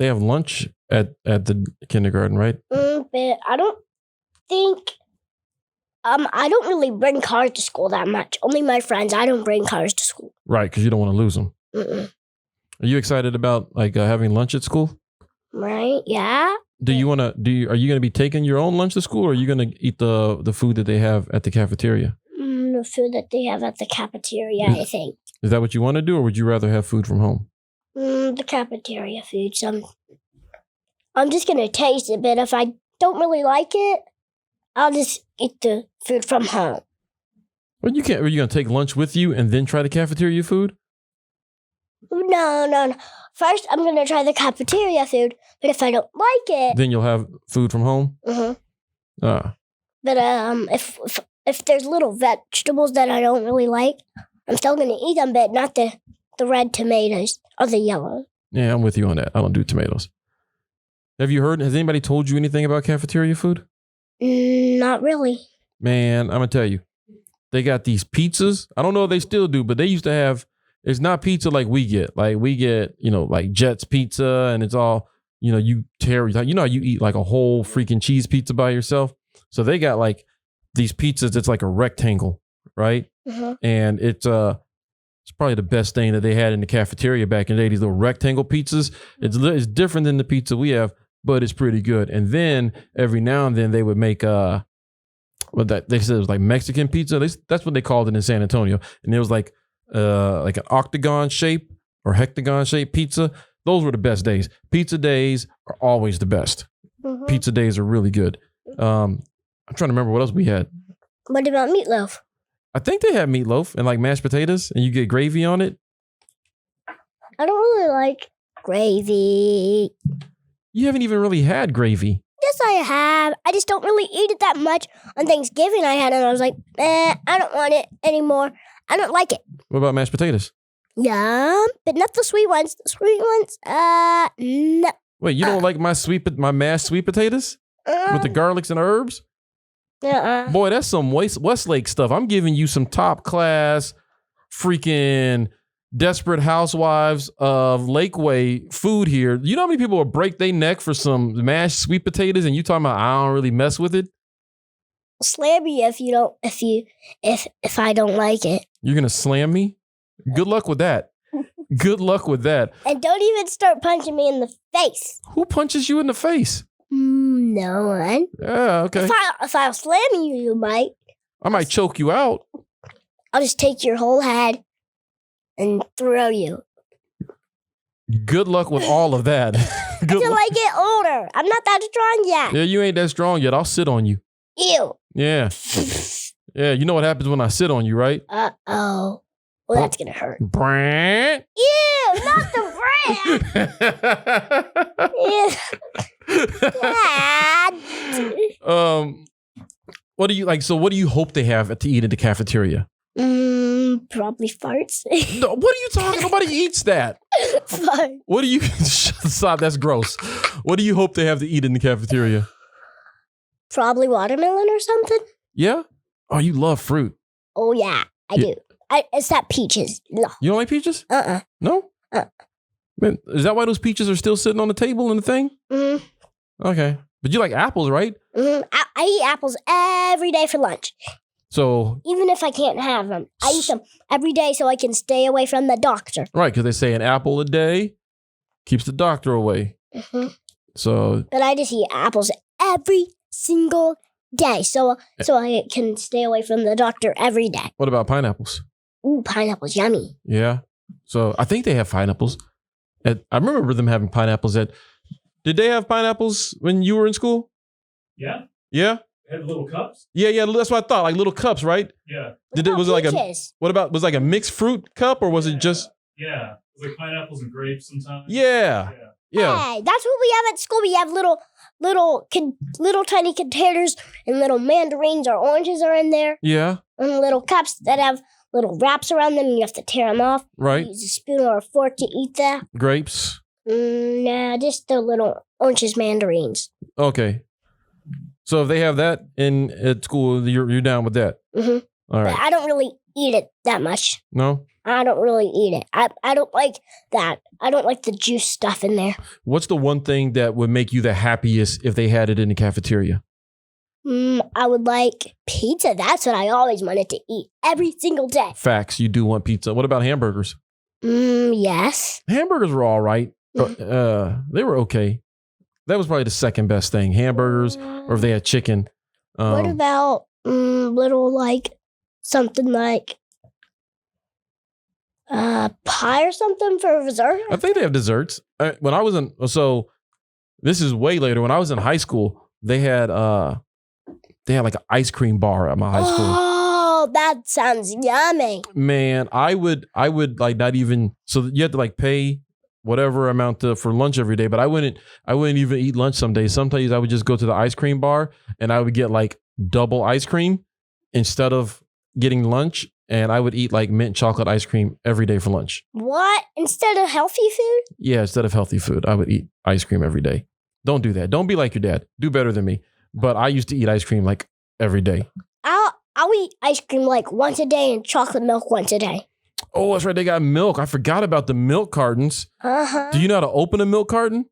have lunch at the kindergarten, right? But I don't think... I don't really bring cars to school that much. Only my friends. I don't bring cars to school. Right, because you don't want to lose them. Mm-mm. Are you excited about like having lunch at school? Right? Yeah. Are you going to be taking your own lunch to school, or are you going to eat the food that they have at the cafeteria? The food that they have at the cafeteria, I think. Is that what you want to do, or would you rather have food from home? The cafeteria food. So I'm just gonna taste it, but if I don't really like it, I'll just eat the food from home. Well, you can't. Are you going to take lunch with you and then try the cafeteria food? No. First, I'm gonna try the cafeteria food, but if I don't like it, Then you'll have food from home? But if there's little vegetables that I don't really like, I'm still gonna eat them, but not the red tomatoes or the yellow. Yeah, I'm with you on that. I don't do tomatoes. Have you heard? Has anybody told you anything about cafeteria food? Not really. Man, I'm gonna tell you, they got these pizzas. I don't know if they still do, but they used to have. It's not pizza like we get. Like we get, like Jet's pizza, and it's all, you tear. You know how you eat like a whole freaking cheese pizza by yourself. So they got like these pizzas. It's like a rectangle, right? And it's probably the best thing that they had in the cafeteria back in the day. These little rectangle pizzas. It's different than the pizza we have, but it's pretty good. And then every now and then they would make they said it was like Mexican pizza. That's what they called it in San Antonio. And it was like an octagon shape or hectagon shaped pizza. Those were the best days. Pizza days are always the best. Pizza days are really good. I'm trying to remember what else we had. What about meatloaf? I think they had meatloaf and like mashed potatoes, and you get gravy on it. I don't really like gravy. You haven't even really had gravy. Yes, I have. I just don't really eat it that much. On Thanksgiving, I had it, and I was like, I don't want it anymore. I don't like it. What about mashed potatoes? Yeah, but not the sweet ones. The sweet ones, no. Wait, you don't like my mashed sweet potatoes with the garlics and herbs? Boy, that's some Westlake stuff. I'm giving you some top class freaking Desperate Housewives of Lakeway food here. You know how many people will break their neck for some mashed sweet potatoes, and you talking about I don't really mess with it? Slam me if I don't like it. You're gonna slam me? Good luck with that. Good luck with that. And don't even start punching me in the face. Who punches you in the face? No one. Yeah, okay. If I slam you, you might. I might choke you out. I'll just take your whole head and throw you. Good luck with all of that. Until I get older. I'm not that strong yet. Yeah, you ain't that strong yet. I'll sit on you. Ew. Yeah. Yeah, you know what happens when I sit on you, right? Uh-oh. Well, that's going to hurt. Brand. Ew, not the brand. Dad. What do you like? So what do you hope they have to eat at the cafeteria? Probably farts. No, what are you talking? Nobody eats that. Fart. What do you stop? That's gross. What do you hope they have to eat in the cafeteria? Probably watermelon or something. Yeah? Oh, you love fruit. Oh, yeah, I do. It's that peaches. No. You don't like peaches? Uh-uh. No? Man, is that why those peaches are still sitting on the table in the thing? Mm-hmm. Okay. But you like apples, right? Mm-hmm. I eat apples every day for lunch. So... Even if I can't have them, I eat them every day so I can stay away from the doctor. Right, because they say an apple a day keeps the doctor away. Mm-hmm. So... But I just eat apples every single day so I can stay away from the doctor every day. What about pineapples? Ooh, pineapple's yummy. Yeah. So I think they have pineapples. I remember them having pineapples at... Did they have pineapples when you were in school? Yeah. Yeah? They had little cups. Yeah, that's what I thought. Like little cups, right? Yeah. Was it like a... Peaches. What about... Was it like a mixed fruit cup or was it just... Yeah. It was like pineapples and grapes sometimes. Yeah. Yeah. Hey, that's what we have at school. We have little tiny containers and little mandarins or oranges are in there. Yeah. And little cups that have little wraps around them and you have to tear them off. Right. Use a spoon or a fork to eat that. Grapes. Nah, just the little oranges mandarins. Okay. So if they have that at school, you're down with that. Mm-hmm. All right. But I don't really eat it that much. No? I don't really eat it. I don't like that. I don't like the juice stuff in there. What's the one thing that would make you the happiest if they had it in the cafeteria? I would like pizza. That's what I always wanted to eat every single day. Facts. You do want pizza. What about hamburgers? Yes. Hamburgers were all right. They were okay. That was probably the second best thing. Hamburgers, or if they had chicken. What about little like something like pie or something for dessert? I think they have desserts. When I was so this is way later. When I was in high school, they had like an ice cream bar at my high school. Oh, that sounds yummy. Man, I would like not even, so you had to like pay whatever amount for lunch every day, but I wouldn't even eat lunch some days. Sometimes I would just go to the ice cream bar and I would get like double ice cream instead of getting lunch, and I would eat like mint chocolate ice cream every day for lunch. What? Instead of healthy food? Yeah, instead of healthy food, I would eat ice cream every day. Don't do that. Don't be like your dad. Do better than me. But I used to eat ice cream like every day. I'll eat ice cream like once a day and chocolate milk once a day. Oh, that's right. They got milk. I forgot about the milk cartons. Uh-huh. Do you know how to open a milk carton?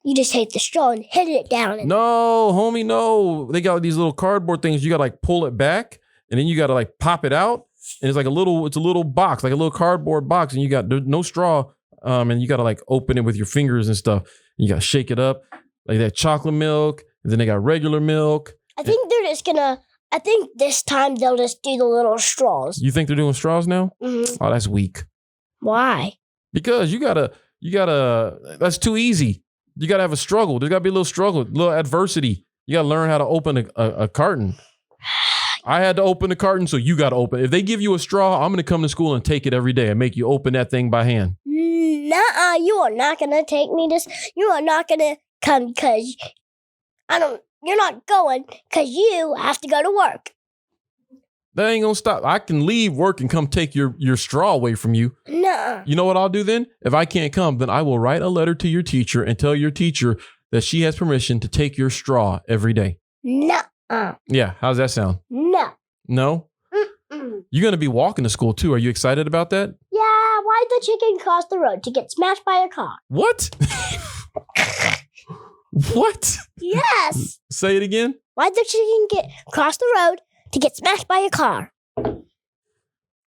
You just take the straw and hit it down. No, homie, no. They got these little cardboard things. You got to like pull it back and then you got to like pop it out. And it's like it's a little box, like a little cardboard box. And you got no straw. And you got to like open it with your fingers and stuff. And you got to shake it up. Like that chocolate milk. And then they got regular milk. I think this time they'll just do the little straws. You think they're doing straws now? Mm-hmm. Oh, that's weak. Why? Because you gotta, that's too easy. You gotta have a struggle. There's gotta be a little struggle, a little adversity. You gotta learn how to open a carton. I had to open the carton, so you gotta open. If they give you a straw, I'm gonna come to school and take it every day and make you open that thing by hand. Nuh-uh, you are not gonna take me this. You are not gonna come because you're not going because you have to go to work. That ain't gonna stop. I can leave work and come take your straw away from you. Nuh-uh. You know what I'll do then? If I can't come, then I will write a letter to your teacher and tell your teacher that she has permission to take your straw every day. Nuh-uh. Yeah, how's that sound? No. No? Mm-mm. You're gonna be walking to school too. Are you excited about that? Yeah, why'd the chicken cross the road to get smashed by a car? What? What? Yes. Say it again. Why'd the chicken get cross the road to get smashed by a car?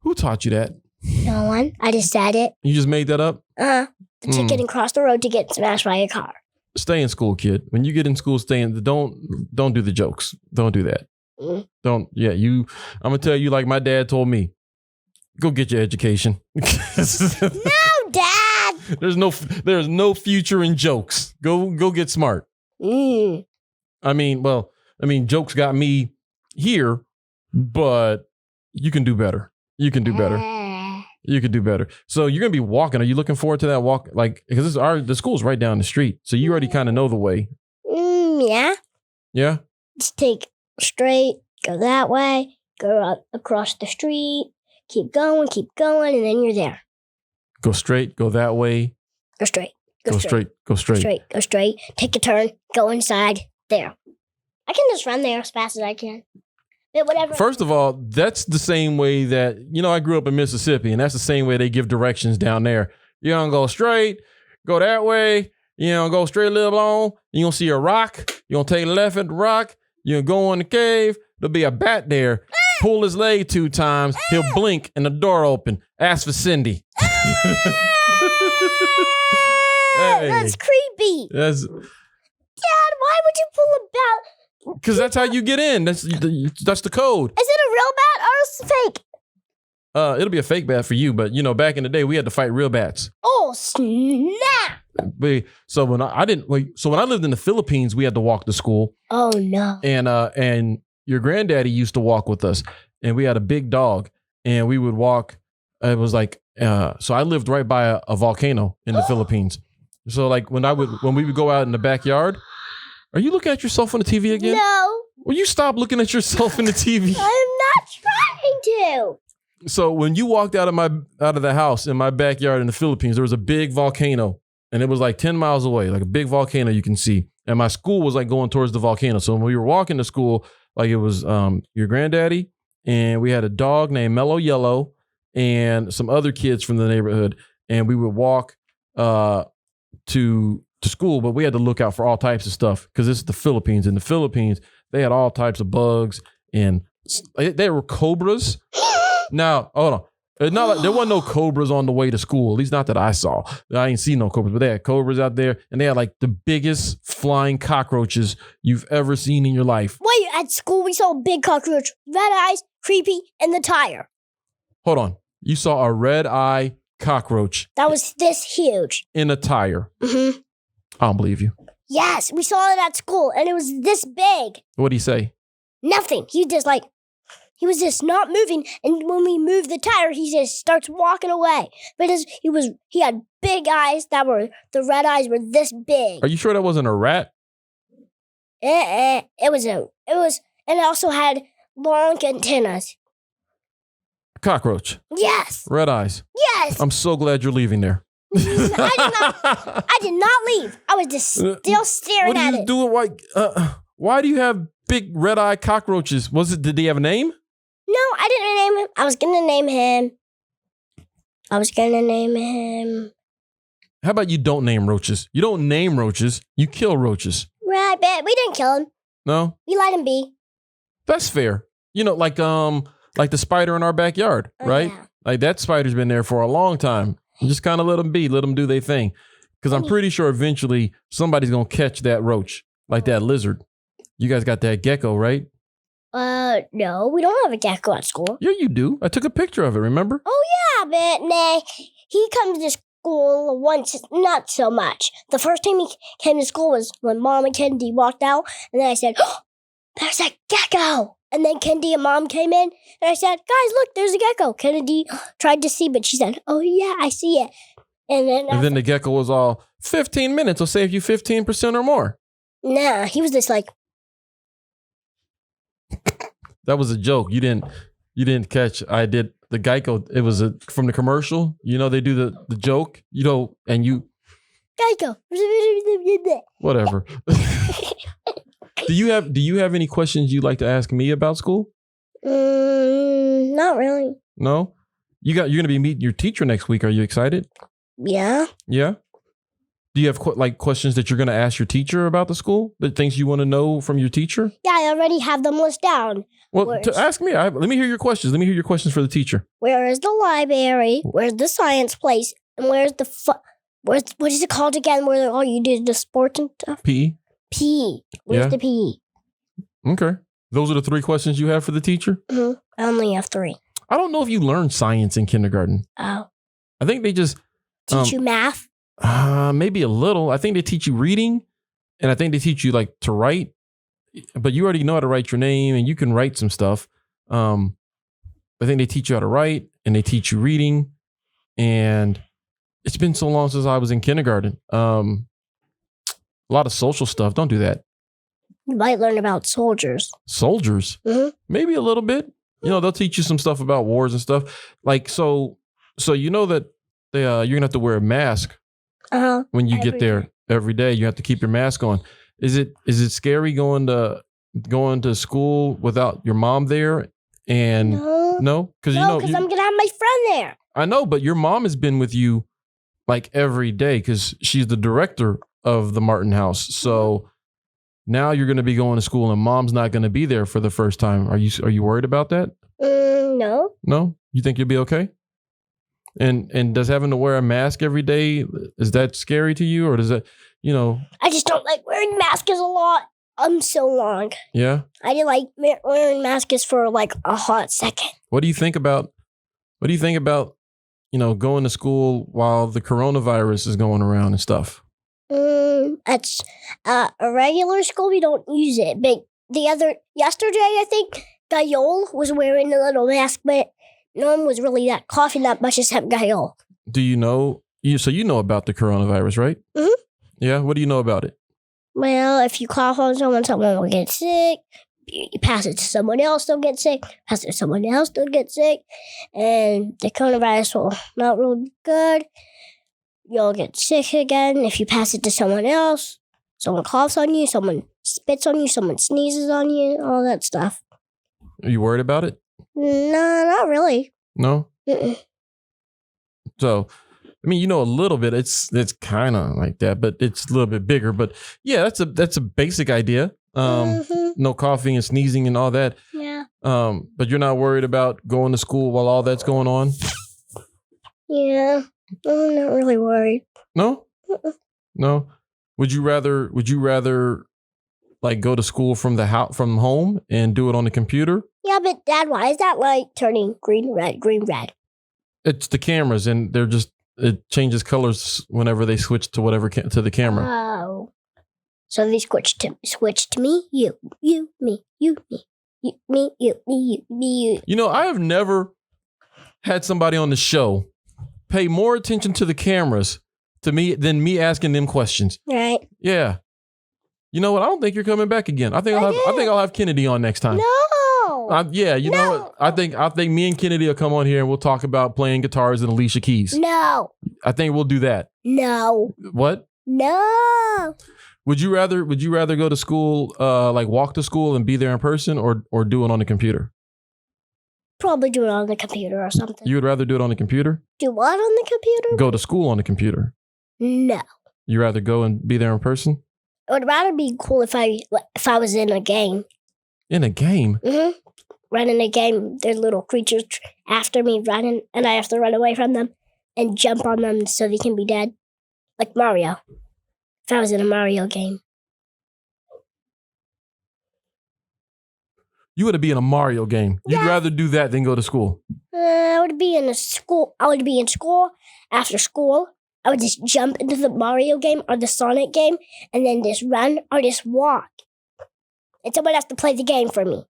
Who taught you that? No one. I just said it. You just made that up? The chicken crossed the road to get smashed by a car. Stay in school, kid. When you get in school, don't do the jokes. Don't do that. I'm gonna tell you like my dad told me. Go get your education. No, Dad. There's no future in jokes. Go get smart. I mean, jokes got me here, but you can do better. You can do better. You could do better. So you're gonna be walking. Are you looking forward to that walk? Like, because the school's right down the street, so you already kind of know the way. Yeah. Yeah. Just take straight, go that way, go up across the street, keep going, and then you're there. Go straight. Go that way. Go straight. Go straight. Go straight. Go straight. Take a turn. Go inside. There. I can just run there as fast as I can. But whatever. First of all, that's the same way that, I grew up in Mississippi, and that's the same way they give directions down there. You don't go straight, go that way, go straight a little on, you're going to see a rock, you're going to take a left at the rock, you're going to go in the cave, there'll be a bat there, pull his leg 2 times, he'll blink, and the door open. Ask for Cindy. Hey. That's creepy. That's... Dad, why would you pull a bat? Because that's how you get in. That's the code. Is it a real bat or is it fake? It'll be a fake bat for you, but back in the day we had to fight real bats. Oh snap! So when I lived in the Philippines, we had to walk to school. Oh no! And your granddaddy used to walk with us, and we had a big dog, and we would walk. It was like so I lived right by a volcano in the Philippines. So like when we would go out in the backyard. Are you looking at yourself on the TV again? No. Will you stop looking at yourself in the TV? I'm not trying to. So when you walked out of the house in my backyard in the Philippines, there was a big volcano, and it was like 10 miles away, like a big volcano you can see. And my school was like going towards the volcano. So when we were walking to school, like it was your granddaddy, and we had a dog named Mellow Yellow, and some other kids from the neighborhood, and we would walk to school, but we had to look out for all types of stuff because this is the Philippines. In the Philippines, they had all types of bugs, and they were cobras. Now, hold on. It's not like there wasn't no cobras on the way to school, at least not that I saw. I ain't seen no cobras, but they had cobras out there, and they had like the biggest flying cockroaches you've ever seen in your life. Wait, at school we saw a big cockroach, red eyes, creepy, and the tire. Hold on. You saw a red eye cockroach. That was this huge. In a tire. Mm-hmm. I don't believe you. Yes, we saw it at school, and it was this big. What'd he say? Nothing. He was just not moving, and when we moved the tire, he just starts walking away. But he had big eyes the red eyes were this big. Are you sure that wasn't a rat? It was, and it also had long antennas. Cockroach. Yes. Red eyes. Yes. I'm so glad you're leaving there. I did not leave. I was just still staring at it. Why do you have big red eye cockroaches? Did they have a name? No, I didn't name him. I was gonna name him. How about you don't name roaches? You don't name roaches. You kill roaches. Right, but we didn't kill him. No? We let him be. That's fair. Like the spider in our backyard, right? Yeah. Like that spider's been there for a long time. You just kind of let them be, let them do their thing. Because I'm pretty sure eventually somebody's going to catch that roach, like that lizard. You guys got that gecko, right? No, we don't have a gecko at school. Yeah, you do. I took a picture of it, remember? Oh, yeah, but nah, he comes to school once, not so much. The first time he came to school was when Mom and Kennedy walked out, and then I said, oh, there's a gecko. And then Kennedy and Mom came in, and I said, guys, look, there's a gecko. Kennedy tried to see, but she said, oh, yeah, I see it. And then the gecko was all, 15 minutes will save you 15% or more. Nah, he was just like. That was a joke. You didn't catch. I did the Geico. It was from the commercial. They do the joke, and you. Geico. Whatever. Do you have any questions you'd like to ask me about school? Not really. No? You're going to be meeting your teacher next week. Are you excited? Yeah. Yeah? Do you have questions that you're going to ask your teacher about the school? The things you want to know from your teacher? Yeah, I already have them listed down. Well, ask me. Let me hear your questions. Let me hear your questions for the teacher. Where is the library? Where's the science place? And where's the what is it called again? Where all you do the sports and stuff? PE. PE. Where's the PE? Okay. Those are the 3 questions you have for the teacher? Mm-hmm. I only have 3. I don't know if you learned science in kindergarten. Oh. I think they just teach you math? Maybe a little. I think they teach you reading, and I think they teach you to write. But you already know how to write your name, and you can write some stuff. I think they teach you how to write and they teach you reading. And it's been so long since I was in kindergarten. A lot of social stuff. Don't do that. You might learn about soldiers. Soldiers? Mhm. Maybe a little bit. You know, they'll teach you some stuff about wars and stuff. Like, so you know that you're gonna have to wear a mask when you get there every day. You have to keep your mask on. Is it scary going to school without your mom there? And no, because I'm gonna have my friend there. I know, but your mom has been with you like every day because she's the director of the Martin House. So now you're going to be going to school and mom's not going to be there for the first time. Are you worried about that? No. No? You think you'll be okay? And does having to wear a mask every day, is that scary to you, or does that, I just don't like wearing masks a lot. So long. Yeah? I didn't like wearing masks for like a hot second. What do you think about going to school while the coronavirus is going around and stuff? At a regular school, we don't use it. But yesterday, I think Gayol was wearing a little mask, but no one was really coughing that much except Gayol. Do you know? So you know about the coronavirus, right? Mm-hmm. Yeah. What do you know about it? Well, if you cough on someone will get sick. You pass it to someone else, they'll get sick. Pass it to someone else, they'll get sick. And the coronavirus will not really be good. You'll get sick again if you pass it to someone else. Someone coughs on you, someone spits on you, someone sneezes on you, all that stuff. Are you worried about it? No, not really. No? Mm-mm. So, I mean, a little bit. It's kind of like that, but it's a little bit bigger. But yeah, that's a basic idea. No coughing and sneezing and all that. Yeah. But you're not worried about going to school while all that's going on? Yeah. I'm not really worried. No? No. Would you rather like go to school from from home and do it on the computer? Yeah, but Dad, why is that light turning green, red, green, red? It's the cameras, and it changes colors whenever they switch to to the camera. Oh. So they switch to me, you, me, you, me, you, me, you, me, you. I have never had somebody on the show pay more attention to the cameras to me than me asking them questions. Right. Yeah. You know what? I don't think you're coming back again. I think I'll have Kennedy on next time. No. Yeah, you know what? I think me and Kennedy will come on here and we'll talk about playing guitars and Alicia Keys. No. I think we'll do that. No. What? No. Would you rather go to school, like walk to school and be there in person, or do it on the computer? Probably do it on the computer or something. You would rather do it on the computer? Do what on the computer? Go to school on the computer. No. You rather go and be there in person? It would rather be cool if I was in a game. In a game? Mm-hmm. Running a game, there's little creatures after me running, and I have to run away from them and jump on them so they can be dead. Like Mario. If I was in a Mario game. You would be in a Mario game. You'd rather do that than go to school. I would be in school after school. I would just jump into the Mario game or the Sonic game and then just run or just walk. And someone has to play the game for me.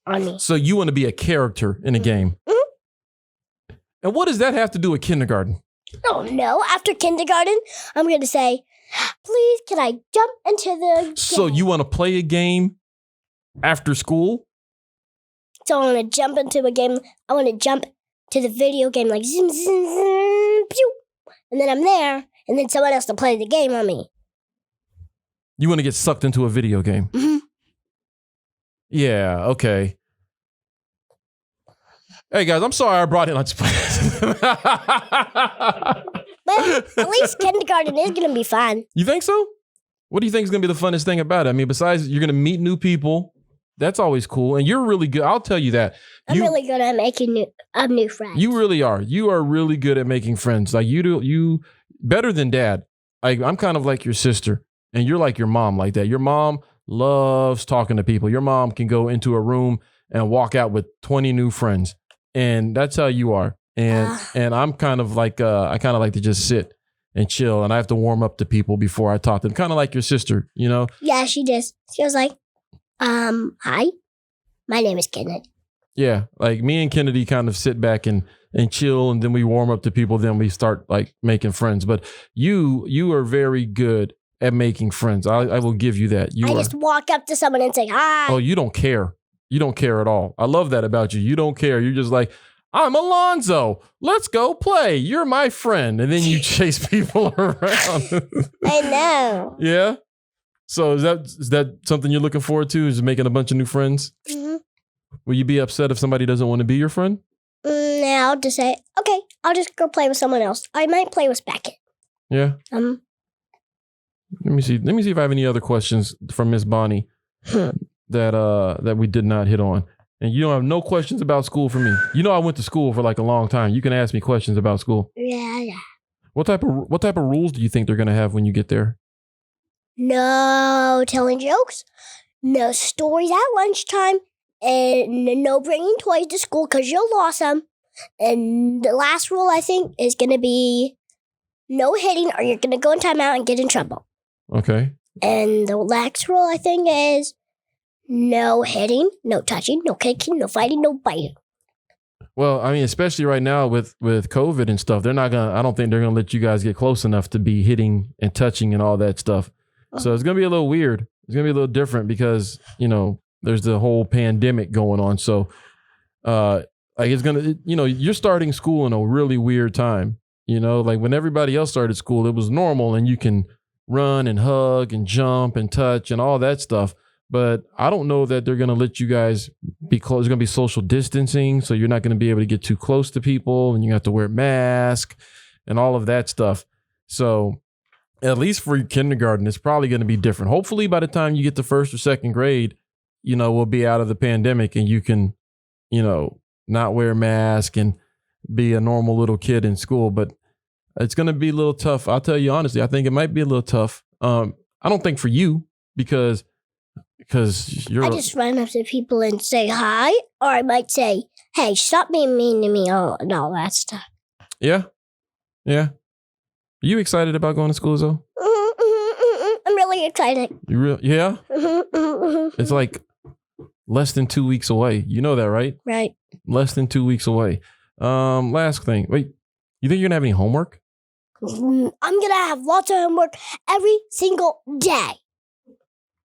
On me. So you want to be a character in a game. Mm-hmm. And what does that have to do with kindergarten? Oh, no. After kindergarten, I'm going to say, please, can I jump into the game? So you want to play a game after school? So I want to jump into a game. I want to jump to the video game like zoom, zoom, zoom, pew. And then I'm there, and then someone has to play the game on me. You want to get sucked into a video game? Mm-hmm. Yeah, okay. Hey guys, I'm sorry I brought in But at least kindergarten is going to be fun. You think so? What do you think is going to be the funnest thing about it? I mean, besides you're going to meet new people, that's always cool. And you're really good. I'll tell you that. I'm really good at making new friends. You really are. You are really good at making friends. Like you better than Dad. I'm kind of like your sister, and you're like your mom like that. Your mom loves talking to people. Your mom can go into a room and walk out with 20 new friends. And that's how you are. And I'm kind of like, I kind of like to just sit and chill, and I have to warm up to people before I talk to them. Kind of like your sister, you know? Yeah, she does. She was like, hi. My name is Kennedy. Yeah, like me and Kennedy kind of sit back and chill, and then we warm up to people. Then we start like making friends. But you are very good at making friends. I will give you that. I just walk up to someone and say hi. Oh, you don't care. You don't care at all. I love that about you. You don't care. You're just like, I'm Alonzo. Let's go play. You're my friend. And then you chase people around. I know. Yeah. So is that something you're looking forward to? Is making a bunch of new friends? Mm-hmm. Will you be upset if somebody doesn't want to be your friend? No, I'll just say, okay, I'll just go play with someone else. I might play with Beckett. Yeah. Let me see. Let me see if I have any other questions from Miss Bonnie that we did not hit on. And you don't have no questions about school for me. You know I went to school for like a long time. You can ask me questions about school. Yeah. What type of rules do you think they're gonna have when you get there? No telling jokes, no stories at lunchtime, and no bringing toys to school because you'll lose them. And the last rule, I think, is going to be no hitting or you're going to go in timeout and get in trouble. Okay. And the next rule, I think, is no hitting, no touching, no kicking, no fighting, no biting. Well, I mean, especially right now with COVID and stuff, I don't think they're gonna let you guys get close enough to be hitting and touching and all that stuff. So it's gonna be a little weird. It's gonna be a little different because, there's the whole pandemic going on. So like it's gonna, you're starting school in a really weird time. Like when everybody else started school, it was normal and you can run and hug and jump and touch and all that stuff. But I don't know that they're going to let you guys be close. There's going to be social distancing. So you're not going to be able to get too close to people and you have to wear a mask and all of that stuff. So at least for kindergarten, it's probably going to be different. Hopefully by the time you get to first or second grade, we'll be out of the pandemic and you can, not wear a mask and be a normal little kid in school. But it's going to be a little tough. I'll tell you honestly, I think it might be a little tough. I don't think for you because you're. I just run up to people and say hi, or I might say, "Hey, stop being mean to me," and all that stuff. Yeah. Are you excited about going to school, Zoe? I'm really excited. Yeah. It's like less than 2 weeks away. You know that, right? Right. Less than 2 weeks away. Last thing. Wait, you think you're gonna have any homework? I'm gonna have lots of homework every single day.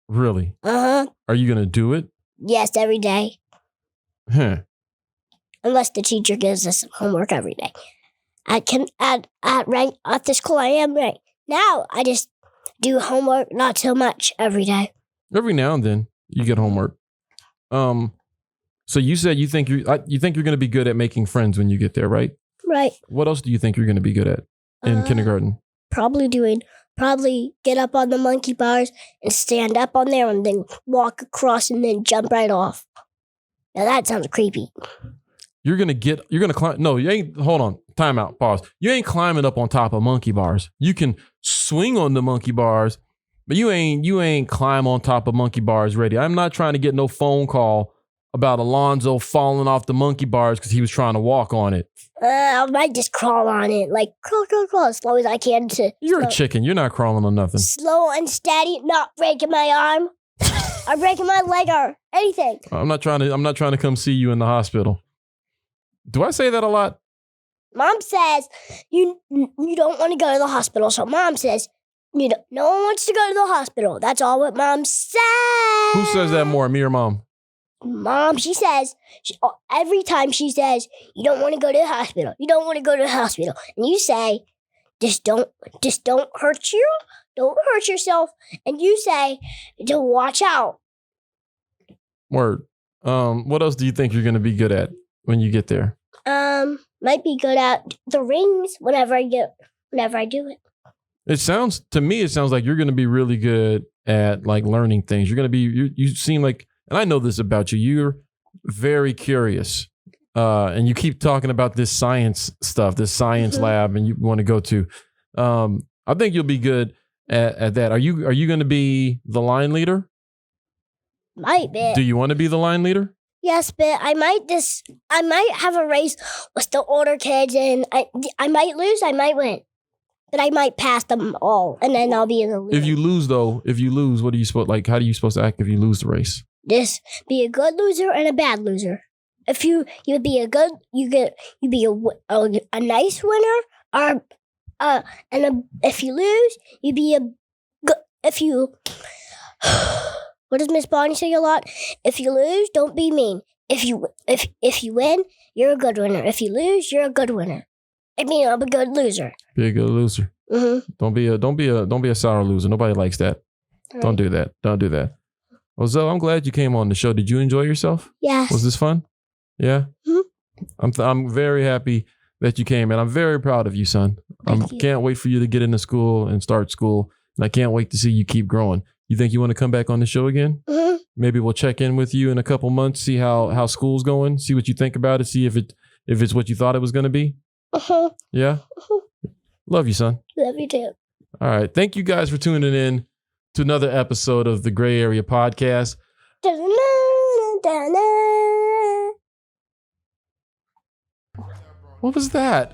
Really? Uh-huh. Are you going to do it? Yes, every day. Huh. Unless the teacher gives us homework every day. At the school I am right now, I just do homework not so much every day. Every now and then you get homework. So you said you think you're going to be good at making friends when you get there, right? Right. What else do you think you're going to be good at in kindergarten? Probably get up on the monkey bars and stand up on there and then walk across and then jump right off. Now that sounds creepy. You're going to climb. No, you ain't. Hold on. Time out. Pause. You ain't climbing up on top of monkey bars. You can swing on the monkey bars, but you ain't climb on top of monkey bars ready. I'm not trying to get no phone call about Alonzo falling off the monkey bars because he was trying to walk on it. I might just crawl on it, like crawl as slow as I can. You're a chicken. You're not crawling on nothing. Slow and steady, not breaking my arm or breaking my leg or anything. I'm not trying to come see you in the hospital. Do I say that a lot? Mom says you don't want to go to the hospital, so Mom says no one wants to go to the hospital. That's all what Mom says. Who says that more, me or Mom? Mom, she says, every time she says, you don't want to go to the hospital. You don't want to go to the hospital. And you say, just don't hurt you. Don't hurt yourself. And you say, to watch out. Word. What else do you think you're going to be good at when you get there? Might be good at the rings whenever I do it. It sounds like you're going to be really good at like learning things. You're going to be, you seem like, and I know this about you, you're very curious. And you keep talking about this science stuff, this science lab, and you want to go to. I think you'll be good at that. Are you going to be the line leader? Might be. Do you want to be the line leader? Yes, but I might have a race with the older kids, and I might lose, I might win. But I might pass them all, and then I'll be in the leader. If you lose, what are you supposed, like, how are you supposed to act if you lose the race? Just be a good loser and a bad loser. If you be a good, you be a nice winner, or if you lose, you be a good. If you, what does Miss Bonnie say a lot? If you lose, don't be mean. If you win, you're a good winner. If you lose, you're a good winner. I mean, I'm a good loser. Be a good loser. Mm-hmm. Don't be a sour loser. Nobody likes that. Right. Don't do that. Don't do that. Well, Zoe, I'm glad you came on the show. Did you enjoy yourself? Yes. Was this fun? Yeah. Mm-hmm. I'm very happy that you came, and I'm very proud of you, son. I can't wait for you to get into school and start school, and I can't wait to see you keep growing. You think you want to come back on the show again? Mm-hmm. Maybe we'll check in with you in a couple months, see how school's going, see what you think about it, see if it's what you thought it was going to be. Uh-huh. Yeah. Love you, son. Love you too. All right. Thank you guys for tuning in to another episode of the Gray Area Podcast. What was that?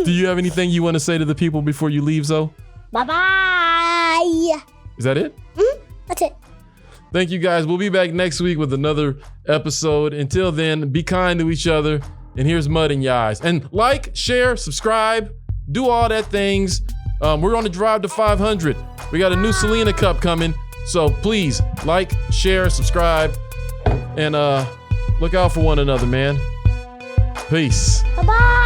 Do you have anything you want to say to the people before you leave, Zoe? Bye-bye. Is that it? That's it. Thank you, guys. We'll be back next week with another episode. Until then, be kind to each other. And here's mud in your eyes. And like, share, subscribe, do all that things. We're on the drive to 500. We got a new Selena Cup coming. So please like, share, subscribe, and look out for one another, man. Peace. Bye-bye.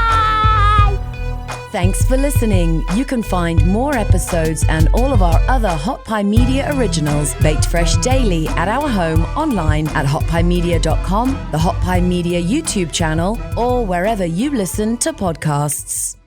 Thanks for listening. You can find more episodes and all of our other Hot Pie Media originals baked fresh daily at our home online at hotpiemedia.com, the Hot Pie Media YouTube channel, or wherever you listen to podcasts.